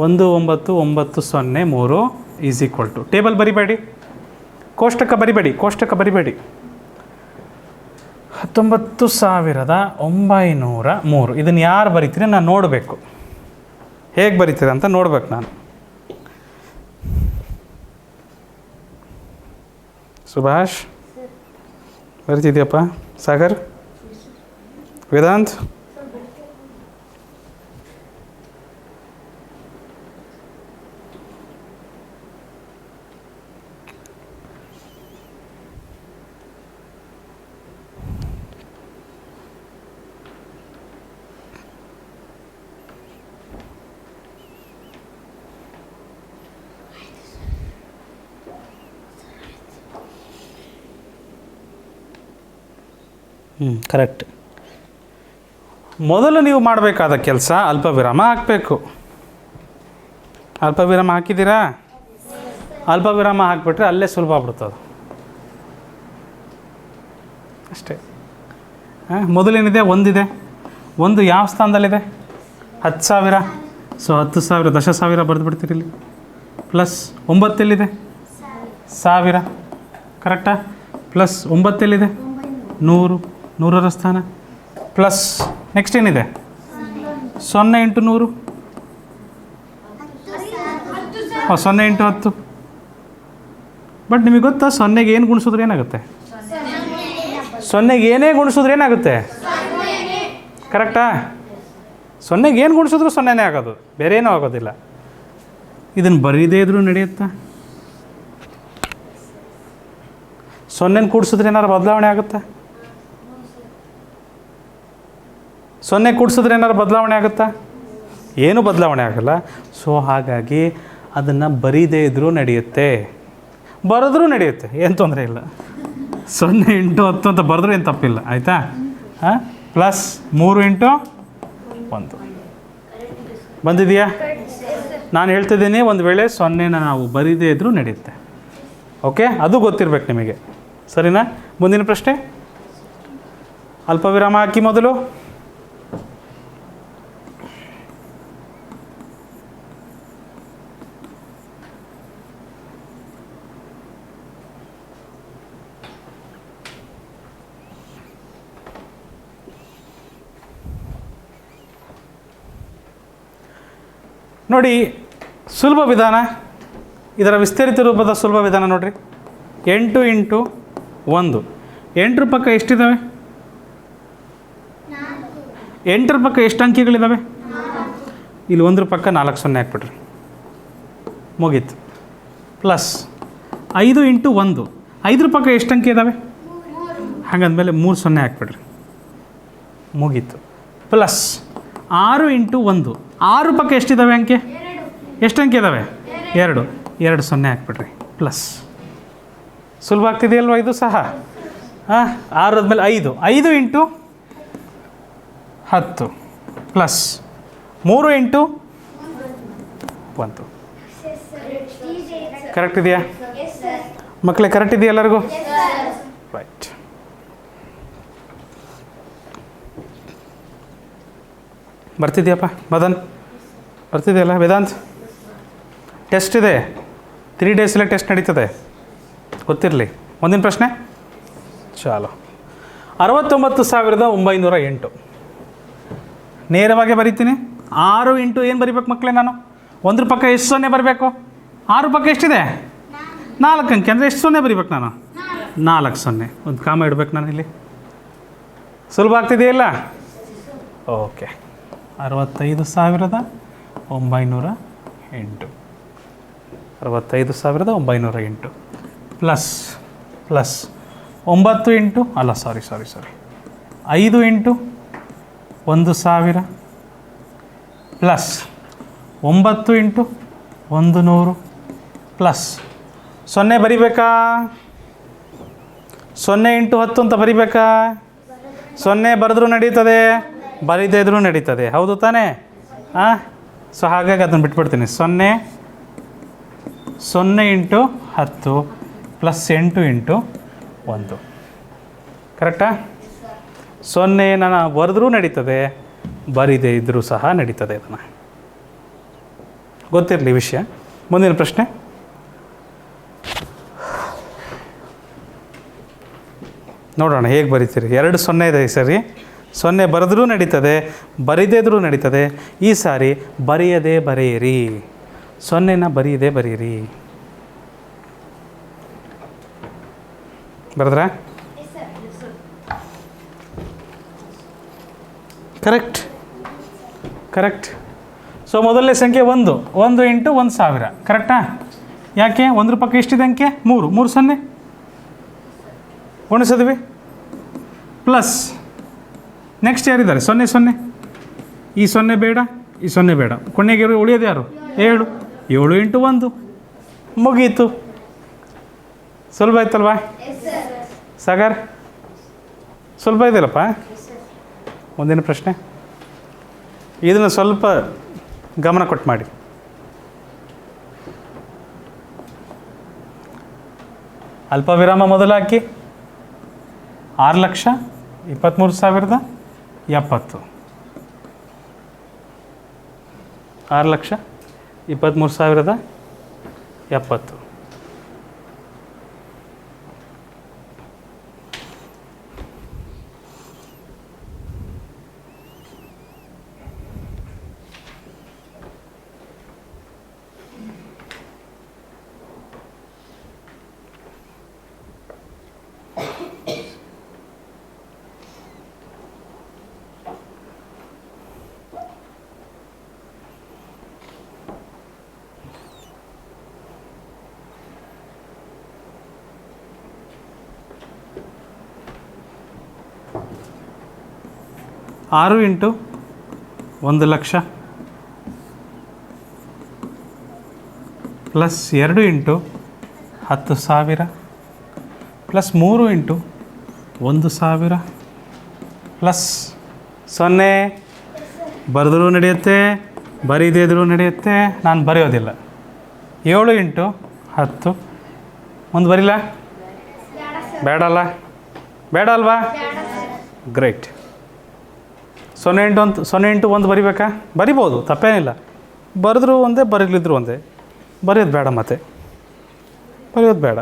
19990 ಈಸ್ ಈಕ್ವಲ್ ಟು, ಟೇಬಲ್ ಬರಿಬೇಡಿ, ಕೋಷ್ಟಕ ಬರಿಬೇಡಿ. 19,903. ಇದನ್ನು ಯಾರು ಬರಿತೀರಿ ನಾನು ನೋಡಬೇಕು, ಹೇಗೆ ಬರಿತೀರ ಅಂತ ನೋಡ್ಬೇಕು ನಾನು. ಸುಭಾಷ್ ಬರಿತಿದ್ಯಪ್ಪ? ಸಾಗರ್, ವೇದಾಂತ್, ಕರೆಕ್ಟ್. ಮೊದಲು ನೀವು ಮಾಡಬೇಕಾದ ಕೆಲಸ ಅಲ್ಪವಿರಾಮ ಹಾಕಬೇಕು. ಅಲ್ಪವಿರಾಮ ಹಾಕಿದ್ದೀರಾ? ಅಲ್ಪವಿರಾಮ ಹಾಕಿಬಿಟ್ರೆ ಅಲ್ಲೇ ಸುಲಭ ಆಗ್ಬಿಡ್ತದೆ ಅಷ್ಟೇ. ಮೊದಲೇನಿದೆ? ಒಂದಿದೆ. ಒಂದು ಯಾವ ಸ್ಥಾನದಲ್ಲಿದೆ? 10,000. ಸೊ 10,000 10,000 ಬರೆದುಬಿಡ್ತೀರಿ ಇಲ್ಲಿ. ಪ್ಲಸ್ 9 ಎಲ್ಲಿದೆ? 1000. ಕರೆಕ್ಟಾ? ಪ್ಲಸ್ 9 ಎಲ್ಲಿದೆ? 100. 100ರ ಸ್ಥಾನ. ಪ್ಲಸ್ ನೆಕ್ಸ್ಟ್ ಏನಿದೆ? 0 ಇಂಟು 100. 0 ಇಂಟು 10. ಬಟ್ ನಿಮಗೆ ಗೊತ್ತಾ 0ಗೆ ಏನು ಗುಣಿಸಿದ್ರೆ ಏನಾಗುತ್ತೆ? 0ಗೆ ಏನೇ ಗುಣಿಸಿದ್ರೆ ಏನಾಗುತ್ತೆ? ಕರೆಕ್ಟಾ? 0ಗೆ ಏನು ಗುಣಿಸಿದ್ರು 0ನೇ ಆಗೋದು, ಬೇರೆ ಏನೂ ಆಗೋದಿಲ್ಲ. ಇದನ್ನು ಬರೀದೇ ಇದ್ರೂ ನಡೆಯುತ್ತಾ? 0ನ ಕೂಡಿಸಿದ್ರೆ ಏನಾರು ಬದಲಾವಣೆ ಆಗುತ್ತಾ? 0 ಕೂಡಿಸಿದ್ರೆ ಏನಾರು ಬದಲಾವಣೆ ಆಗುತ್ತಾ? ಏನೂ ಬದಲಾವಣೆ ಆಗೋಲ್ಲ. ಸೊ ಹಾಗಾಗಿ ಅದನ್ನು ಬರೀದೇ ಇದ್ರೂ ನಡೆಯುತ್ತೆ, ಬರೆದ್ರೂ ನಡೆಯುತ್ತೆ, ಏನು ತೊಂದರೆ ಇಲ್ಲ. 0 ಇಂಟು 10 ಅಂತ ಬರೆದ್ರೂ ಏನು ತಪ್ಪಿಲ್ಲ, ಆಯಿತಾ? ಪ್ಲಸ್ 3 ಇಂಟು 1 ಬಂದಿದೆಯಾ? ನಾನು ಹೇಳ್ತಿದ್ದೀನಿ, ಒಂದು ವೇಳೆ 0ನ ನಾವು ಬರೀದೇ ಇದ್ರೂ ನಡೆಯುತ್ತೆ. ಓಕೆ, ಅದು ಗೊತ್ತಿರಬೇಕು ನಿಮಗೆ, ಸರಿನಾ? ಮುಂದಿನ ಪ್ರಶ್ನೆ, ಅಲ್ಪವಿರಾಮ ಹಾಕಿ ಮೊದಲು. ನೋಡಿ, ಸುಲಭ ವಿಧಾನ, ಇದರ ವಿಸ್ತರಿತ ರೂಪದ ಸುಲಭ ವಿಧಾನ ನೋಡಿರಿ. 8 ಇಂಟು 1. 8ರ ಪಕ್ಕ ಎಷ್ಟಿದ್ದಾವೆ? 8ರ ಪಕ್ಕ ಎಷ್ಟು ಅಂಕಿಗಳಿದ್ದಾವೆ? ಇಲ್ಲಿ 1ರ ಪಕ್ಕ 4 0 ಹಾಕ್ಬಿಟ್ರಿ, ಮುಗೀತು. Plus 5 into 1. 5ರ ಪಕ್ಕ ಎಷ್ಟು ಅಂಕಿ ಇದ್ದಾವೆ? ಹಾಗಂದ್ಮೇಲೆ 3 0 ಹಾಕ್ಬಿಡ್ರಿ, ಮುಗೀತು. Plus 6 into 1. 6 ಪಕ್ಕ ಎಷ್ಟಿದ್ದಾವೆ ಅಂಕೆ? ಎಷ್ಟು ಅಂಕೆ ಇದ್ದಾವೆ? 2. 2 0 ಹಾಕ್ಬಿಡ್ರಿ, ಪ್ಲಸ್. ಸುಲಭ ಆಗ್ತಿದೆಯಲ್ವ ಇದು ಸಹ? 6 ಆದಮೇಲೆ 5. 5 ಇಂಟು 10 ಪ್ಲಸ್ 3 ಇಂಟು 1. ಕರೆಕ್ಟ್ ಇದೆಯಾ ಮಕ್ಕಳೇ? ಕರೆಕ್ಟ್ ಇದೆಯಾ ಎಲ್ಲರಿಗೂ? ರೈಟ್. ಬರ್ತಿದೆಯಪ್ಪ ಮದನ್? ಬರ್ತಿದೆಯಲ್ಲ ವೇದಾಂತ್? ಟೆಸ್ಟ್ ಇದೆ, 3 ಡೇಸಲ್ಲೇ ಟೆಸ್ಟ್ ನಡೀತದೆ, ಗೊತ್ತಿರಲಿ. ಮುಂದಿನ ಪ್ರಶ್ನೆ, ಚಾಲು. 69,908 ನೇರವಾಗಿ ಬರೀತೀನಿ. 6 ಇಂಟು ಏನು ಬರಿಬೇಕು ಮಕ್ಕಳೇ? ನಾನು 1ರ ಪಕ್ಕ ಎಷ್ಟು 0 ಬರಬೇಕು? 6 ಪಕ್ಕ ಎಷ್ಟಿದೆ? 4 ಅಂಕೆ, ಅಂದರೆ ಎಷ್ಟು 0 ಬರಿಬೇಕು ನಾನು? 4 0. ಒಂದು ಕಾಮ ಇಡ್ಬೇಕು ನಾನು ಇಲ್ಲಿ. ಸುಲಭ ಆಗ್ತಿದೆಯಲ್ಲ? Okay. 65,908. 65,908 plus 9 into 5 into 1,000 plus 9 into 100 plus 0 ಬರಿಬೇಕಾ? 0 ಇಂಟು 10 ಅಂತ ಬರಿಬೇಕಾ? 0 ಬರೆದ್ರೂ ನಡೀತದೆ, ಬರೀದೇ ಇದ್ರೂ ನಡೀತದೆ, ಹೌದು ತಾನೇ? ಹಾಂ, ಸೊ ಹಾಗಾಗಿ ಅದನ್ನು ಬಿಟ್ಬಿಡ್ತೀನಿ. 0 ಇಂಟು 10 ಪ್ಲಸ್ 8 ಇಂಟು 1. ಕರೆಕ್ಟಾ? 0 ನಾನು ಬರೆದ್ರೂ ನಡೀತದೆ, ಬರೀದೇ ಇದ್ದರೂ ಸಹ ನಡೀತದೆ. ಇದನ್ನು ಗೊತ್ತಿರಲಿ ವಿಷಯ. ಮುಂದಿನ ಪ್ರಶ್ನೆ. ನೋಡೋಣ ಹೇಗೆ ಬರೀತೀರಿ. 2 0 ಇದೆ ಈ ಸರಿ. 0 ಬರೆದ್ರೂ ನಡೀತದೆ, ಬರೀದೇ ಇದ್ರೂ ನಡೀತದೆ. ಈ ಸಾರಿ ಬರೆಯದೇ ಬರೆಯಿರಿ, 0ನ ಬರೆಯದೇ ಬರೀರಿ. ಬರೆದ್ರಾ? Correct correct. ಸೊ ಮೊದಲನೇ ಸಂಖ್ಯೆ 1 ಇಂಟು 1000. ಕರೆಕ್ಟಾ? ಯಾಕೆ? 1 ಪಕ್ಕ ಎಷ್ಟಿದೆ ಅಂಕೆ? 3 0 ಉಣಿಸಿದ್ವಿ. ಪ್ಲಸ್ ನೆಕ್ಸ್ಟ್ ಯಾರಿದ್ದಾರೆ? 0 ಈ 0 ಬೇಡ, ಈ 0 ಬೇಡ. ಕೊನೆಗೆ ಉಳಿಯೋದು ಯಾರು? 7 ಇಂಟು 1 ಮುಗೀತು. ಸುಲಭ ಆಯ್ತಲ್ವಾ ಸಾಗರ್? ಸುಲಭ ಇದೆಯಲ್ಲಪ್ಪ. ಮುಂದಿನ ಪ್ರಶ್ನೆ. ಇದನ್ನು ಸ್ವಲ್ಪ ಗಮನ ಕೊಟ್ಟು ಮಾಡಿ. ಅಲ್ಪ ವಿರಾಮ ಮೊದಲು ಹಾಕಿ. 6,23,070. 6,23,070. ಆರು into 1,00,000 plus 2 into 10,000 plus 3 into 1,000 plus 0 ಬರೆದ್ರೂ ನಡೆಯುತ್ತೆ, ಬರೀದೇ ಇದ್ರೂ ನಡೆಯುತ್ತೆ. ನಾನು ಬರೆಯೋದಿಲ್ಲ. 7 ಇಂಟು 10. ಒಂದು ಬರೀಲ್ಲ? ಬೇಡಲ್ಲ? ಬೇಡ ಅಲ್ವಾ? ಗ್ರೇಟ್. 0 ಇಂಟು 1 ಬರಿಬೇಕಾ? ಬರಿಬೋದು, ತಪ್ಪೇನಿಲ್ಲ. ಬರೆದ್ರೂ ಒಂದೇ, ಬರೀಲಿದ್ರು ಒಂದೇ. ಬರೆಯೋದು ಬೇಡ, ಮತ್ತೆ ಬರೆಯೋದು ಬೇಡ.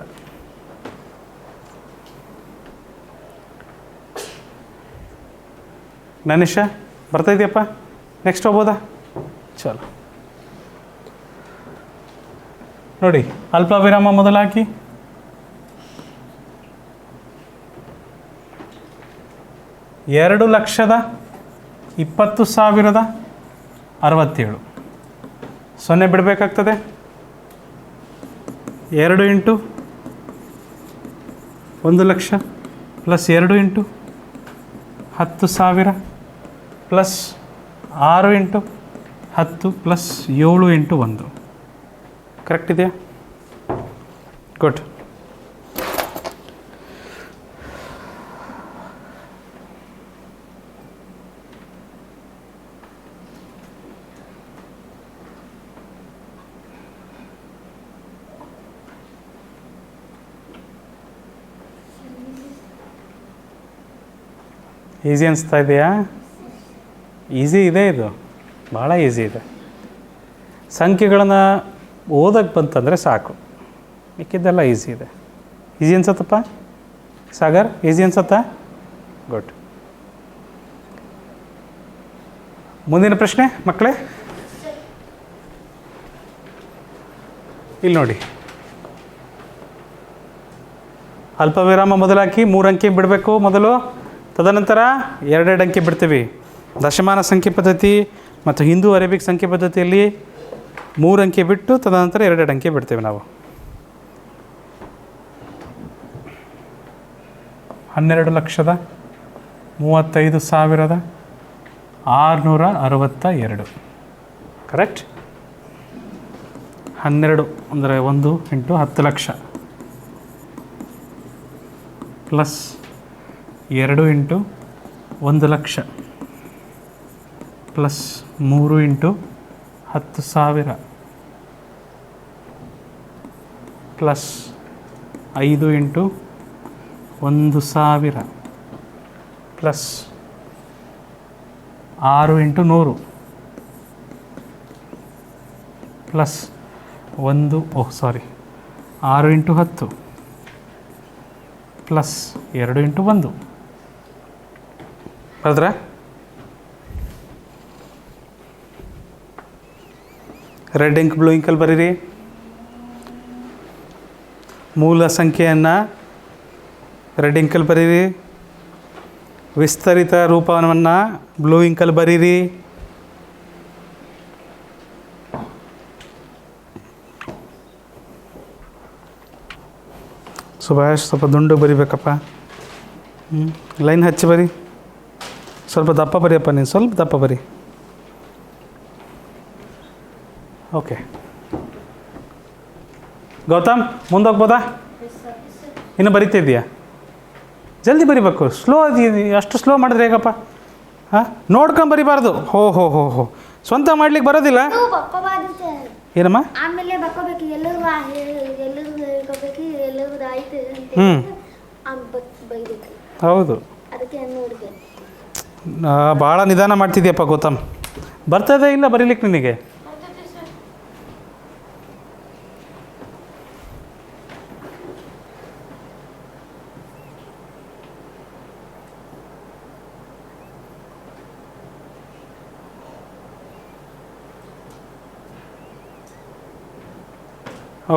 ನನಿಷ ಬರ್ತಾಯಿದ್ಯಪ್ಪ? ನೆಕ್ಸ್ಟ್ ಹೋಗ್ಬೋದಾ? ಚಲೋ ನೋಡಿ. ಅಲ್ಪ ವಿರಾಮ ಮೊದಲು ಹಾಕಿ. 2,20,67. 0 ಬಿಡಬೇಕಾಗ್ತದೆ. 2 into 1,00,000 plus 2 into 10,000 plus 6 into 10 plus 7 into 1. Correct ಇದೆಯಾ? ಗುಡ್. ಈಸಿ ಅನಿಸ್ತಾ ಇದೆಯಾ? ಈಸಿ ಇದೆ, ಇದು ಭಾಳ ಈಸಿ ಇದೆ. ಸಂಖ್ಯೆಗಳನ್ನು ಓದಕ್ಕೆ ಬಂತಂದರೆ ಸಾಕು, ಮಿಕ್ಕಿದ್ದೆಲ್ಲ ಈಸಿ ಇದೆ. ಈಸಿ ಅನ್ಸತ್ತಪ್ಪ ಸಾಗರ್? ಈಸಿ ಅನ್ಸತ್ತಾ? ಗುಡ್. ಮುಂದಿನ ಪ್ರಶ್ನೆ ಮಕ್ಕಳೇ, ಇಲ್ಲಿ ನೋಡಿ. ಅಲ್ಪ ವಿರಾಮ ಮೊದಲು ಹಾಕಿ 3 ಅಂಕಿ ಬಿಡಬೇಕು ಮೊದಲು. ತದನಂತರ 2 ಅಂಕಿ ಬಿಡ್ತೀವಿ. ದಶಮಾನ ಸಂಖ್ಯೆ ಪದ್ಧತಿ ಮತ್ತು ಹಿಂದೂ ಅರೇಬಿಕ್ ಸಂಖ್ಯೆ ಪದ್ಧತಿಯಲ್ಲಿ 3 ಅಂಕಿ ಬಿಟ್ಟು ತದನಂತರ 2 ಅಂಕಿ ಬಿಡ್ತೇವೆ ನಾವು. 12,35,662. ಕರೆಕ್ಟ್? 12 ಅಂದರೆ 1 into 10 lakh plus 2 into 1 lakh plus 3 into 10,000 plus 5 into 1,000 plus 6 into 100 plus 6 into 10 plus 2 into 1 ಬರೆದ್ರೆ ರೆಡ್ ಇಂಕ್ ಬ್ಲೂ ಇಂಕಲ್ಲಿ ಬರೀರಿ. ಮೂಲ ಸಂಖ್ಯೆಯನ್ನು ರೆಡ್ ಇಂಕಲ್ಲಿ ಬರೀರಿ, ವಿಸ್ತರಿತ ರೂಪವನ್ನು ಬ್ಲೂ ಇಂಕಲ್ಲಿ ಬರೀರಿ. ಸುಭಾಷ್ ಸ್ವಲ್ಪ ದುಂಡು ಬರಿಬೇಕಪ್ಪ. ಲೈನ್ ಹಚ್ಚಿ ಬರಿ, ಸ್ವಲ್ಪ ದಪ್ಪ ಬರಿಯಪ್ಪ, ನೀನು ಸ್ವಲ್ಪ ದಪ್ಪ ಬರಿ. ಓಕೆ ಗೌತಮ್ ಮುಂದೋಗ್ಬೋದಾ? ಇನ್ನು ಬರಿತಿದ್ದೀಯಾ? ಜಲ್ದಿ ಬರಿಬೇಕು. ಸ್ಲೋ ಅಷ್ಟು ಸ್ಲೋ ಮಾಡಿದ್ರೆ ಹೇಗಪ್ಪ? ಹಾಂ, ನೋಡ್ಕೊಂಡು ಬರಿಬಾರ್ದು. ಹೋ ಹೋ ಹೋ ಹೋ ಸ್ವಂತ ಮಾಡ್ಲಿಕ್ಕೆ ಬರೋದಿಲ್ಲ ಏನಮ್ಮ? ಆಮೇಲೆ ಬಕ್ಕೋಬೇಕು, ಹೌದು, ಭಾಳ ನಿಧಾನ ಮಾಡ್ತಿದ್ಯಪ್ಪ ಗೌತಮ್. ಬರ್ತದೇ ಇಲ್ಲ ಬರೀಲಿಕ್ಕೆ ನಿನಗೆ?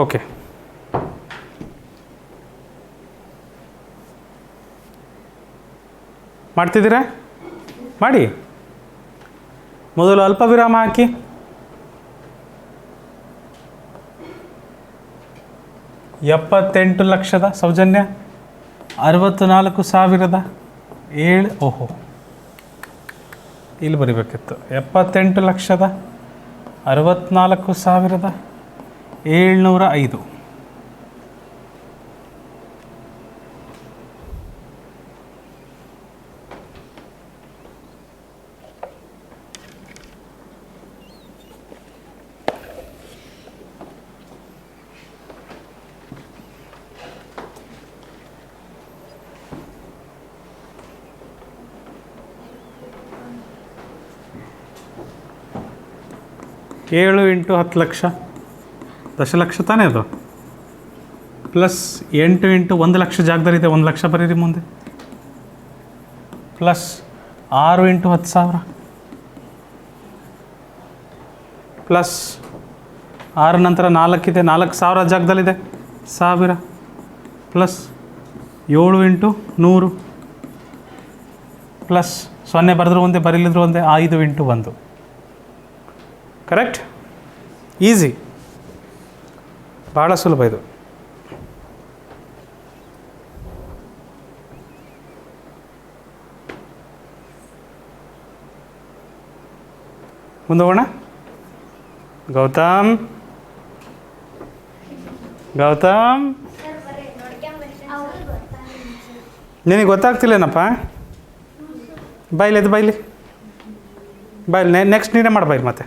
ಓಕೆ, ಮಾಡ್ತಿದ್ದೀರಾ? ಮಾಡಿ. ಮೊದಲು ಅಲ್ಪ ವಿರಾಮ ಹಾಕಿ. $78,00,000 ಸೌಜನ್ಯ, 64,007. ಓಹೋ, ಇಲ್ಲಿ ಬರಿಬೇಕಿತ್ತು. 78,64,705. ಏಳು ಇಂಟು 10 ಲಕ್ಷ, ದಶಲಕ್ಷ ತಾನೇ ಅದು, ಪ್ಲಸ್ 8 ಇಂಟು 1 ಲಕ್ಷ ಜಾಗದಲ್ಲಿದೆ, 1 ಲಕ್ಷ ಬರೀರಿ ಮುಂದೆ, ಪ್ಲಸ್ 6 ಇಂಟು 10,000 ಪ್ಲಸ್ 6 ನಂತರ 4 ಇದೆ, 4,000 ಜಾಗದಲ್ಲಿದೆ 1000 ಪ್ಲಸ್ 7 ಇಂಟು 100 ಪ್ಲಸ್ 0 ಬರೆದ್ರು ಒಂದೇ ಬರೀಲಿದ್ರು ಒಂದೇ 5 ಇಂಟು 1. ಕರೆಕ್ಟ್? ಈಸಿ, ಭಾಳ ಸುಲಭ ಇದು. ಮುಂದೆ ಹೋಗೋಣ. ಗೌತಮ್ ಗೌತಮ್ ನಿನಗೆ ಗೊತ್ತಾಗ್ತಿಲ್ಲೇನಪ್ಪ? ಬಾಯ್ಲಿ ಅದು ಬಾಯ್ಲಿ ಬಾಯ್ಲಿ, ನೆಕ್ಸ್ಟ್ ನೀನೇ ಮಾಡಿ ಬಾಯ್ಲಿ. ಮತ್ತೆ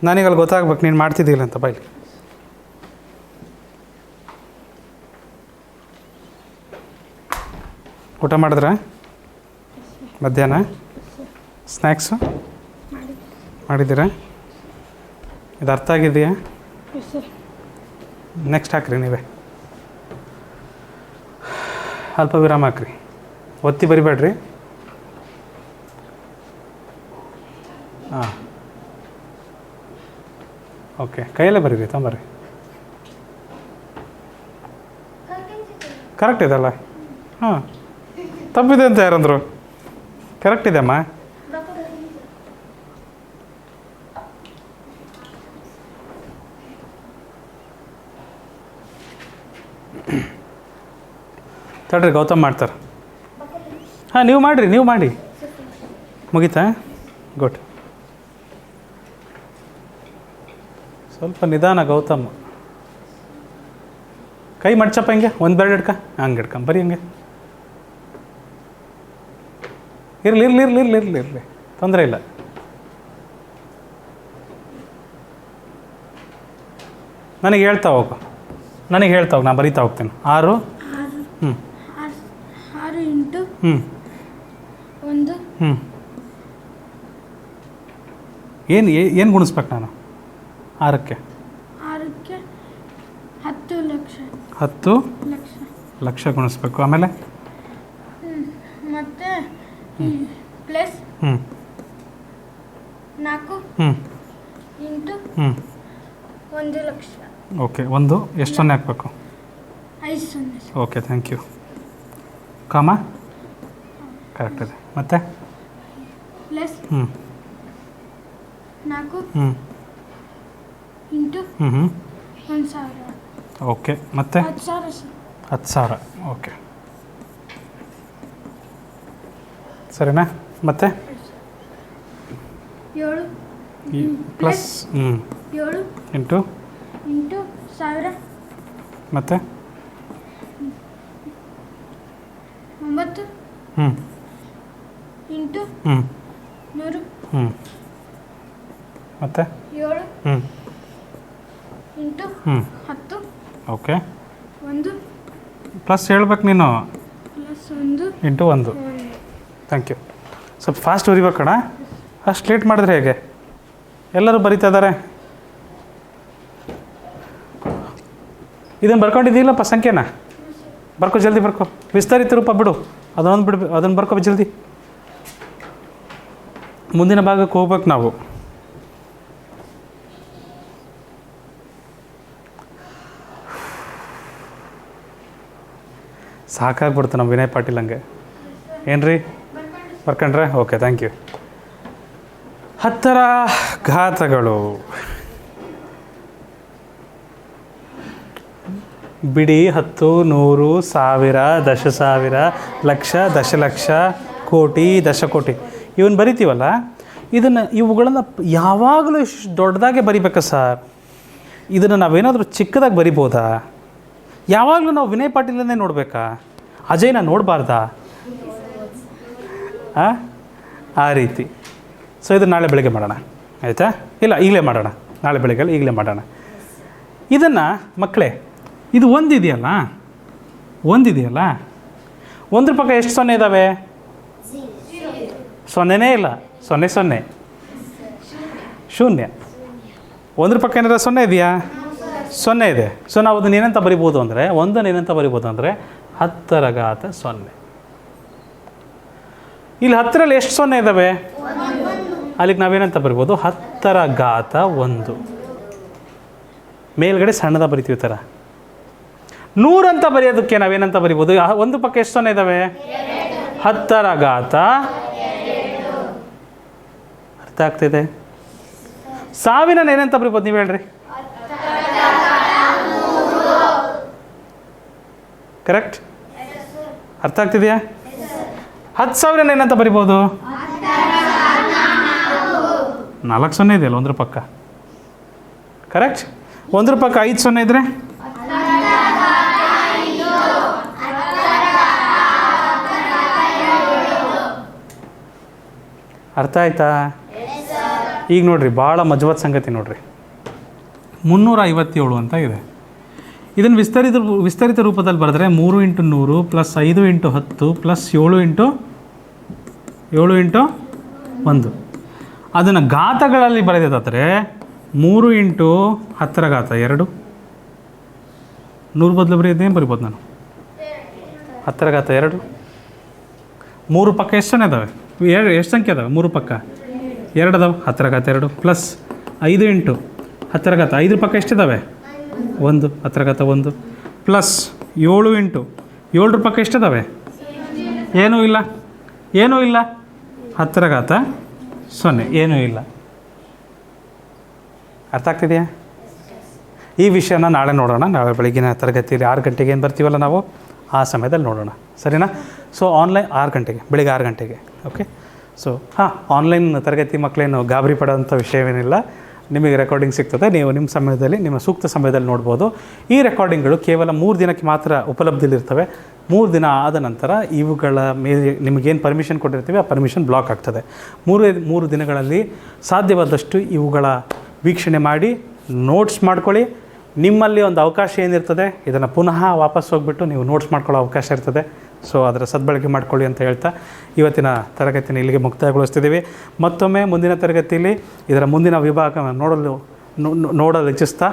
ನನಗಲ್ಲಿ ಗೊತ್ತಾಗ್ಬೇಕು ನೀನು ಮಾಡ್ತಿದ್ದಿಲ್ಲ ಅಂತ. ಬಾಯ್ಲಿ. ಊಟ ಮಾಡಿದ್ರ ಮಧ್ಯಾಹ್ನ? ಸ್ನ್ಯಾಕ್ಸು ಮಾಡಿದ್ದೀರಾ? ಇದು ಅರ್ಥ ಆಗಿದೆಯಾ? ನೆಕ್ಸ್ಟ್ ಹಾಕ್ರಿ ನೀವೇ. ಅಲ್ಪ ವಿರಾಮ ಹಾಕ್ರಿ, ಒತ್ತಿ ಬರಿಬೇಡ್ರಿ. ಹಾಂ, ಓಕೆ, ಕೈಯಲ್ಲೇ ಬರೀರಿ, ತೊಂಬರ್ರಿ. ಕರೆಕ್ಟ್ ಇದೆಲ್ಲ? ಹಾಂ, ತಪ್ಪಿದೆ ಅಂತ ಯಾರಂದರು? ಕರೆಕ್ಟ್ ಇದೆ ಅಮ್ಮ. ತಡ್ರಿ, ಗೌತಮ್ ಮಾಡ್ತಾರೆ. ಹಾಂ, ನೀವು ಮಾಡಿರಿ, ನೀವು ಮಾಡಿ. ಮುಗೀತಾ? ಗುಡ್. ಸೊ ಸ್ವಲ್ಪ ನಿಧಾನ ಗೌತಮ್. ಕೈ ಮಡ್ಚಪ್ಪ ಹಿಂಗೆ, ಒಂದು ಬೆರಡು ಹಿಡ್ಕ, ಹಂಗೆ ಹಿಡ್ಕೊಂಡ್ ಬರೀ ಹಿಂಗೆ. ಇರಲಿ ಇರಲಿ ಇರಲಿ ಇರಲಿ ಇರಲಿ ಇರಲಿ, ತೊಂದರೆ ಇಲ್ಲ. ನನಗೆ ಹೇಳ್ತಾ ಹೋಗು, ನಾನು ಬರೀತಾ ಹೋಗ್ತೀನಿ. 6 ಹ್ಞೂ 6 ಇಂಟು ಹ್ಞೂ 1 ಹ್ಞೂ ಏನು ಗುಣಿಸ್ಬೇಕು ನಾನು 6ಕ್ಕೆ? 6ಕ್ಕೆ 10 ಲಕ್ಷ. 10 ಲಕ್ಷ ಗುಣಿಸ್ಬೇಕು. ಆಮೇಲೆ ಮತ್ತೆ ಪ್ಲಸ್ 4 ಇಂಟು 1 ಲಕ್ಷ. ಓಕೆ, ಒಂದು ಎಷ್ಟು ಸೊನ್ನೆ ಹಾಕಬೇಕು? 5 ಸೊನ್ನೆ. Okay, thank you. Comma correct ಇದೆ. ಮತ್ತೆ ಪ್ಲಸ್ 4 ಇಂಟು 1,000. ಓಕೆ, ಮತ್ತೆ 10,000. 10,000. ಓಕೆ, ಸರಿನಾ? ಮತ್ತೆ 7 ಪ್ಲಸ್ 7 ಇಂಟು 1,000. ಮತ್ತೆ 9 ಇಂಟು 100. ಮತ್ತೆ 7 ಇಂಟು 10. ಓಕೆ, 1 ಪ್ಲಸ್ ಹೇಳ್ಬೇಕು ನೀನು. Plus 1 into 1. Thank you. ಸ್ವಲ್ಪ ಫಾಸ್ಟ್ ಬರಿಬೇಕಣ, ಅಷ್ಟು ಲೇಟ್ ಮಾಡಿದ್ರೆ ಹೇಗೆ? ಎಲ್ಲರೂ ಬರಿತಾ ಇದ್ದಾರೆ. ಇದನ್ನು ಬರ್ಕೊಂಡಿದ್ದೀನಪ್ಪ ಸಂಖ್ಯೆನ? ಬರ್ಕೋ, ಜಲ್ದಿ ಬರ್ಕೋ. ವಿಸ್ತರಿತ ರೂಪ ಬಿಡು, ಅದನ್ನು ಬರ್ಕೋ ಜಲ್ದಿ. ಮುಂದಿನ ಭಾಗಕ್ಕೆ ಹೋಗ್ಬೇಕು ನಾವು. ಸಾಕಾಗ್ಬಿಡ್ತು ನಮ್ಮ ವಿನಯ್ ಪಾಟೀಲ್ ಹಂಗೆ. ಏನ್ರಿ ಬರ್ಕೊಂಡ್ರೆ? Okay, thank you. 10ರ ಘಾತಗಳು. ಬಿಡಿ, 10, 100, 1000, 10,000, ಲಕ್ಷ, ದಶಲಕ್ಷ, ಕೋಟಿ, ದಶಕೋಟಿ ಇವನ್ನ ಬರಿತೀವಲ್ಲ, ಇವುಗಳನ್ನು ಯಾವಾಗಲೂ ಇಷ್ಟು ದೊಡ್ಡದಾಗೆ ಬರಿಬೇಕಾ ಸರ್? ಇದನ್ನು ನಾವೇನಾದರೂ ಚಿಕ್ಕದಾಗಿ ಬರಿಬೋದಾ? ಯಾವಾಗಲೂ ನಾವು ವಿನಯ್ ಪಾಟೀಲನ್ನೇ ನೋಡಬೇಕಾ? ಅಜಯ್ನ ನೋಡಬಾರ್ದಾ? ಆ ರೀತಿ. ಸೊ ಇದು ನಾಳೆ ಬೆಳಗ್ಗೆ ಮಾಡೋಣ, ಆಯಿತಾ? ಇಲ್ಲ, ಈಗಲೇ ಮಾಡೋಣ. ನಾಳೆ ಬೆಳಗ್ಗೆ ಈಗಲೇ ಮಾಡೋಣ. ಇದನ್ನು ಮಕ್ಕಳೇ, ಇದು ಒಂದಿದೆಯಲ್ಲ, ಒಂದ್ರ ಪಕ್ಕ ಎಷ್ಟು ಸೊನ್ನೆ ಇದ್ದಾವೆ? ಸೊನ್ನೆನೇ ಇಲ್ಲ. 0 ಶೂನ್ಯ. ಒಂದ್ರ ಪಕ್ಕ ಏನಾರ ಸೊನ್ನೆ ಇದೆಯಾ? 0 ಇದೆ. ಸೊ ನಾವು ಅದನ್ನ ಏನಂತ ಬರಿಬೋದು ಅಂದರೆ, ಒಂದನ್ನು ಏನಂತ ಬರಿಬೋದು ಅಂದರೆ 10ರ ಘಾತ 0. ಇಲ್ಲಿ 10ರಲ್ಲಿ ಎಷ್ಟು ಸೊನ್ನೆ ಇದ್ದಾವೆ? ಅಲ್ಲಿಗೆ ನಾವೇನಂತ ಬರಿಬೋದು? 10ರ ಘಾತ 1. ಮೇಲ್ಗಡೆ ಸಣ್ಣದ ಬರಿತೀವಿ ಥರ. 100 ಅಂತ ಬರೆಯೋದಕ್ಕೆ ನಾವೇನಂತ ಬರಿಬೋದು? ಒಂದು ಪಕ್ಕ ಎಷ್ಟು ಸೊನ್ನೆ ಇದ್ದಾವೆ? 10ರ ಘಾತ. ಅರ್ಥ ಆಗ್ತಿದೆ? 1000 ಏನಂತ ಬರಿಬೋದು ನೀವು ಹೇಳ್ರಿ? ಕರೆಕ್ಟ್? ಅರ್ಥ ಆಗ್ತಿದೆಯಾ? 10,000 ಏನಂತ ಬರಿಬೋದು? 4 ಸೊನ್ನೆ ಇದೆಯಲ್ಲ ಒಂದ್ರ ಪಕ್ಕ. ಕರೆಕ್ಟ್? ಒಂದ್ರ ಪಕ್ಕ 5 ಸೊನ್ನೆ ಇದ್ರೆ ಅರ್ಥ ಆಯ್ತಾ? ಈಗ ನೋಡ್ರಿ, ಭಾಳ ಮಜವತ್ ಸಂಗತಿ ನೋಡ್ರಿ. 357 ಅಂತ ಇದೆ. ಇದನ್ನು ವಿಸ್ತರಿತ ರೂಪದಲ್ಲಿ ಬರೆದ್ರೆ 3 × 100 ಪ್ಲಸ್ 5 × 10 ಪ್ಲಸ್ 7 × 1. ಅದನ್ನು ಘಾತಗಳಲ್ಲಿ ಬರೆಯೋದಾದರೆ 3 × 10ರ ಘಾತ 2. 100 ಬದಲು ಬರೆಯೋದೇನು ಬರಿಬೋದು ನಾನು? 10ರ ಘಾತ 2. 3 ಪಕ್ಕ ಎಷ್ಟು ಜನ ಇದ್ದಾವೆ? ಎಷ್ಟು ಸಂಖ್ಯೆ ಅದಾವೆ? 3 ಪಕ್ಕ 2 ಅದಾವೆ. 10ರ ಘಾತ 2 ಪ್ಲಸ್ 5 × 10ರ ಘಾತ 5 ಪಕ್ಕ ಎಷ್ಟಿದ್ದಾವೆ? 1. 10ರ ಘಾತ 1 ಪ್ಲಸ್ 7 × 7 ಪಕ್ಕ ಎಷ್ಟಿದ್ದಾವೆ? ಏನೂ ಇಲ್ಲ. 10ರ ಘಾತ 0 ಏನೂ ಇಲ್ಲ. ಅರ್ಥ ಆಗ್ತಿದೆಯಾ? ಈ ವಿಷಯನ ನಾಳೆ ನೋಡೋಣ. ನಾಳೆ ಬೆಳಗಿನ ತರಗತಿಯಲ್ಲಿ 6 ಗಂಟೆಗೆ ಏನು ಬರ್ತೀವಲ್ಲ ನಾವು, ಆ ಸಮಯದಲ್ಲಿ ನೋಡೋಣ. ಸರಿನಾ? ಸೊ ಆನ್ಲೈನ್ 6 ಗಂಟೆಗೆ, ಬೆಳಿಗ್ಗೆ 6 ಗಂಟೆಗೆ. ಓಕೆ. ಸೊ ಆನ್ಲೈನ್ ತರಗತಿ ಮಕ್ಕಳೇನು ಗಾಬರಿ ಪಡೋಂಥ ವಿಷಯವೇನಿಲ್ಲ. ನಿಮಗೆ ರೆಕಾರ್ಡಿಂಗ್ ಸಿಗ್ತದೆ. ನೀವು ನಿಮ್ಮ ಸಮಯದಲ್ಲಿ, ನಿಮ್ಮ ಸೂಕ್ತ ಸಮಯದಲ್ಲಿ ನೋಡ್ಬೋದು. ಈ ರೆಕಾರ್ಡಿಂಗ್ಗಳು ಕೇವಲ 3 ದಿನಕ್ಕೆ ಮಾತ್ರ ಉಪಲಬ್ಧಿಲಿರ್ತವೆ. 3 ದಿನ ಆದ ನಂತರ ಇವುಗಳ ಮೇಲೆ ನಿಮಗೇನು ಪರ್ಮಿಷನ್ ಕೊಟ್ಟಿರ್ತೀವಿ ಆ ಪರ್ಮಿಷನ್ ಬ್ಲಾಕ್ ಆಗ್ತದೆ. 3 ದಿನಗಳಲ್ಲಿ ಸಾಧ್ಯವಾದಷ್ಟು ಇವುಗಳ ವೀಕ್ಷಣೆ ಮಾಡಿ ನೋಟ್ಸ್ ಮಾಡ್ಕೊಳ್ಳಿ. ನಿಮ್ಮಲ್ಲಿ ಒಂದು ಅವಕಾಶ ಏನಿರ್ತದೆ ಇದನ್ನು ಪುನಃ ವಾಪಸ್ ಹೋಗ್ಬಿಟ್ಟು ನೀವು ನೋಟ್ಸ್ ಮಾಡ್ಕೊಳ್ಳೋ ಅವಕಾಶ ಇರ್ತದೆ. ಸೊ ಅದರ ಸದ್ಬಳಕೆ ಮಾಡ್ಕೊಳ್ಳಿ ಅಂತ ಹೇಳ್ತಾ ಇವತ್ತಿನ ತರಗತಿನ ಇಲ್ಲಿಗೆ ಮುಕ್ತಾಯಗೊಳಿಸ್ತಿದ್ದೀವಿ. ಮತ್ತೊಮ್ಮೆ ಮುಂದಿನ ತರಗತಿಯಲ್ಲಿ ಇದರ ಮುಂದಿನ ವಿಭಾಗ ನೋಡಲು ಇಚ್ಛಿಸ್ತಾ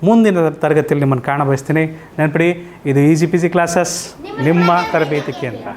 ಮುಂದಿನ ತರಗತಿಯಲ್ಲಿ ನಿಮ್ಮನ್ನು ಕಾಣಬಯಸ್ತೀನಿ. ನೆನಪಿಡಿ, ಇದು ಈಸಿ ಪಿಸಿ ಕ್ಲಾಸಸ್, ನಿಮ್ಮ ತರಬೇತಿ ಕೇಂದ್ರ.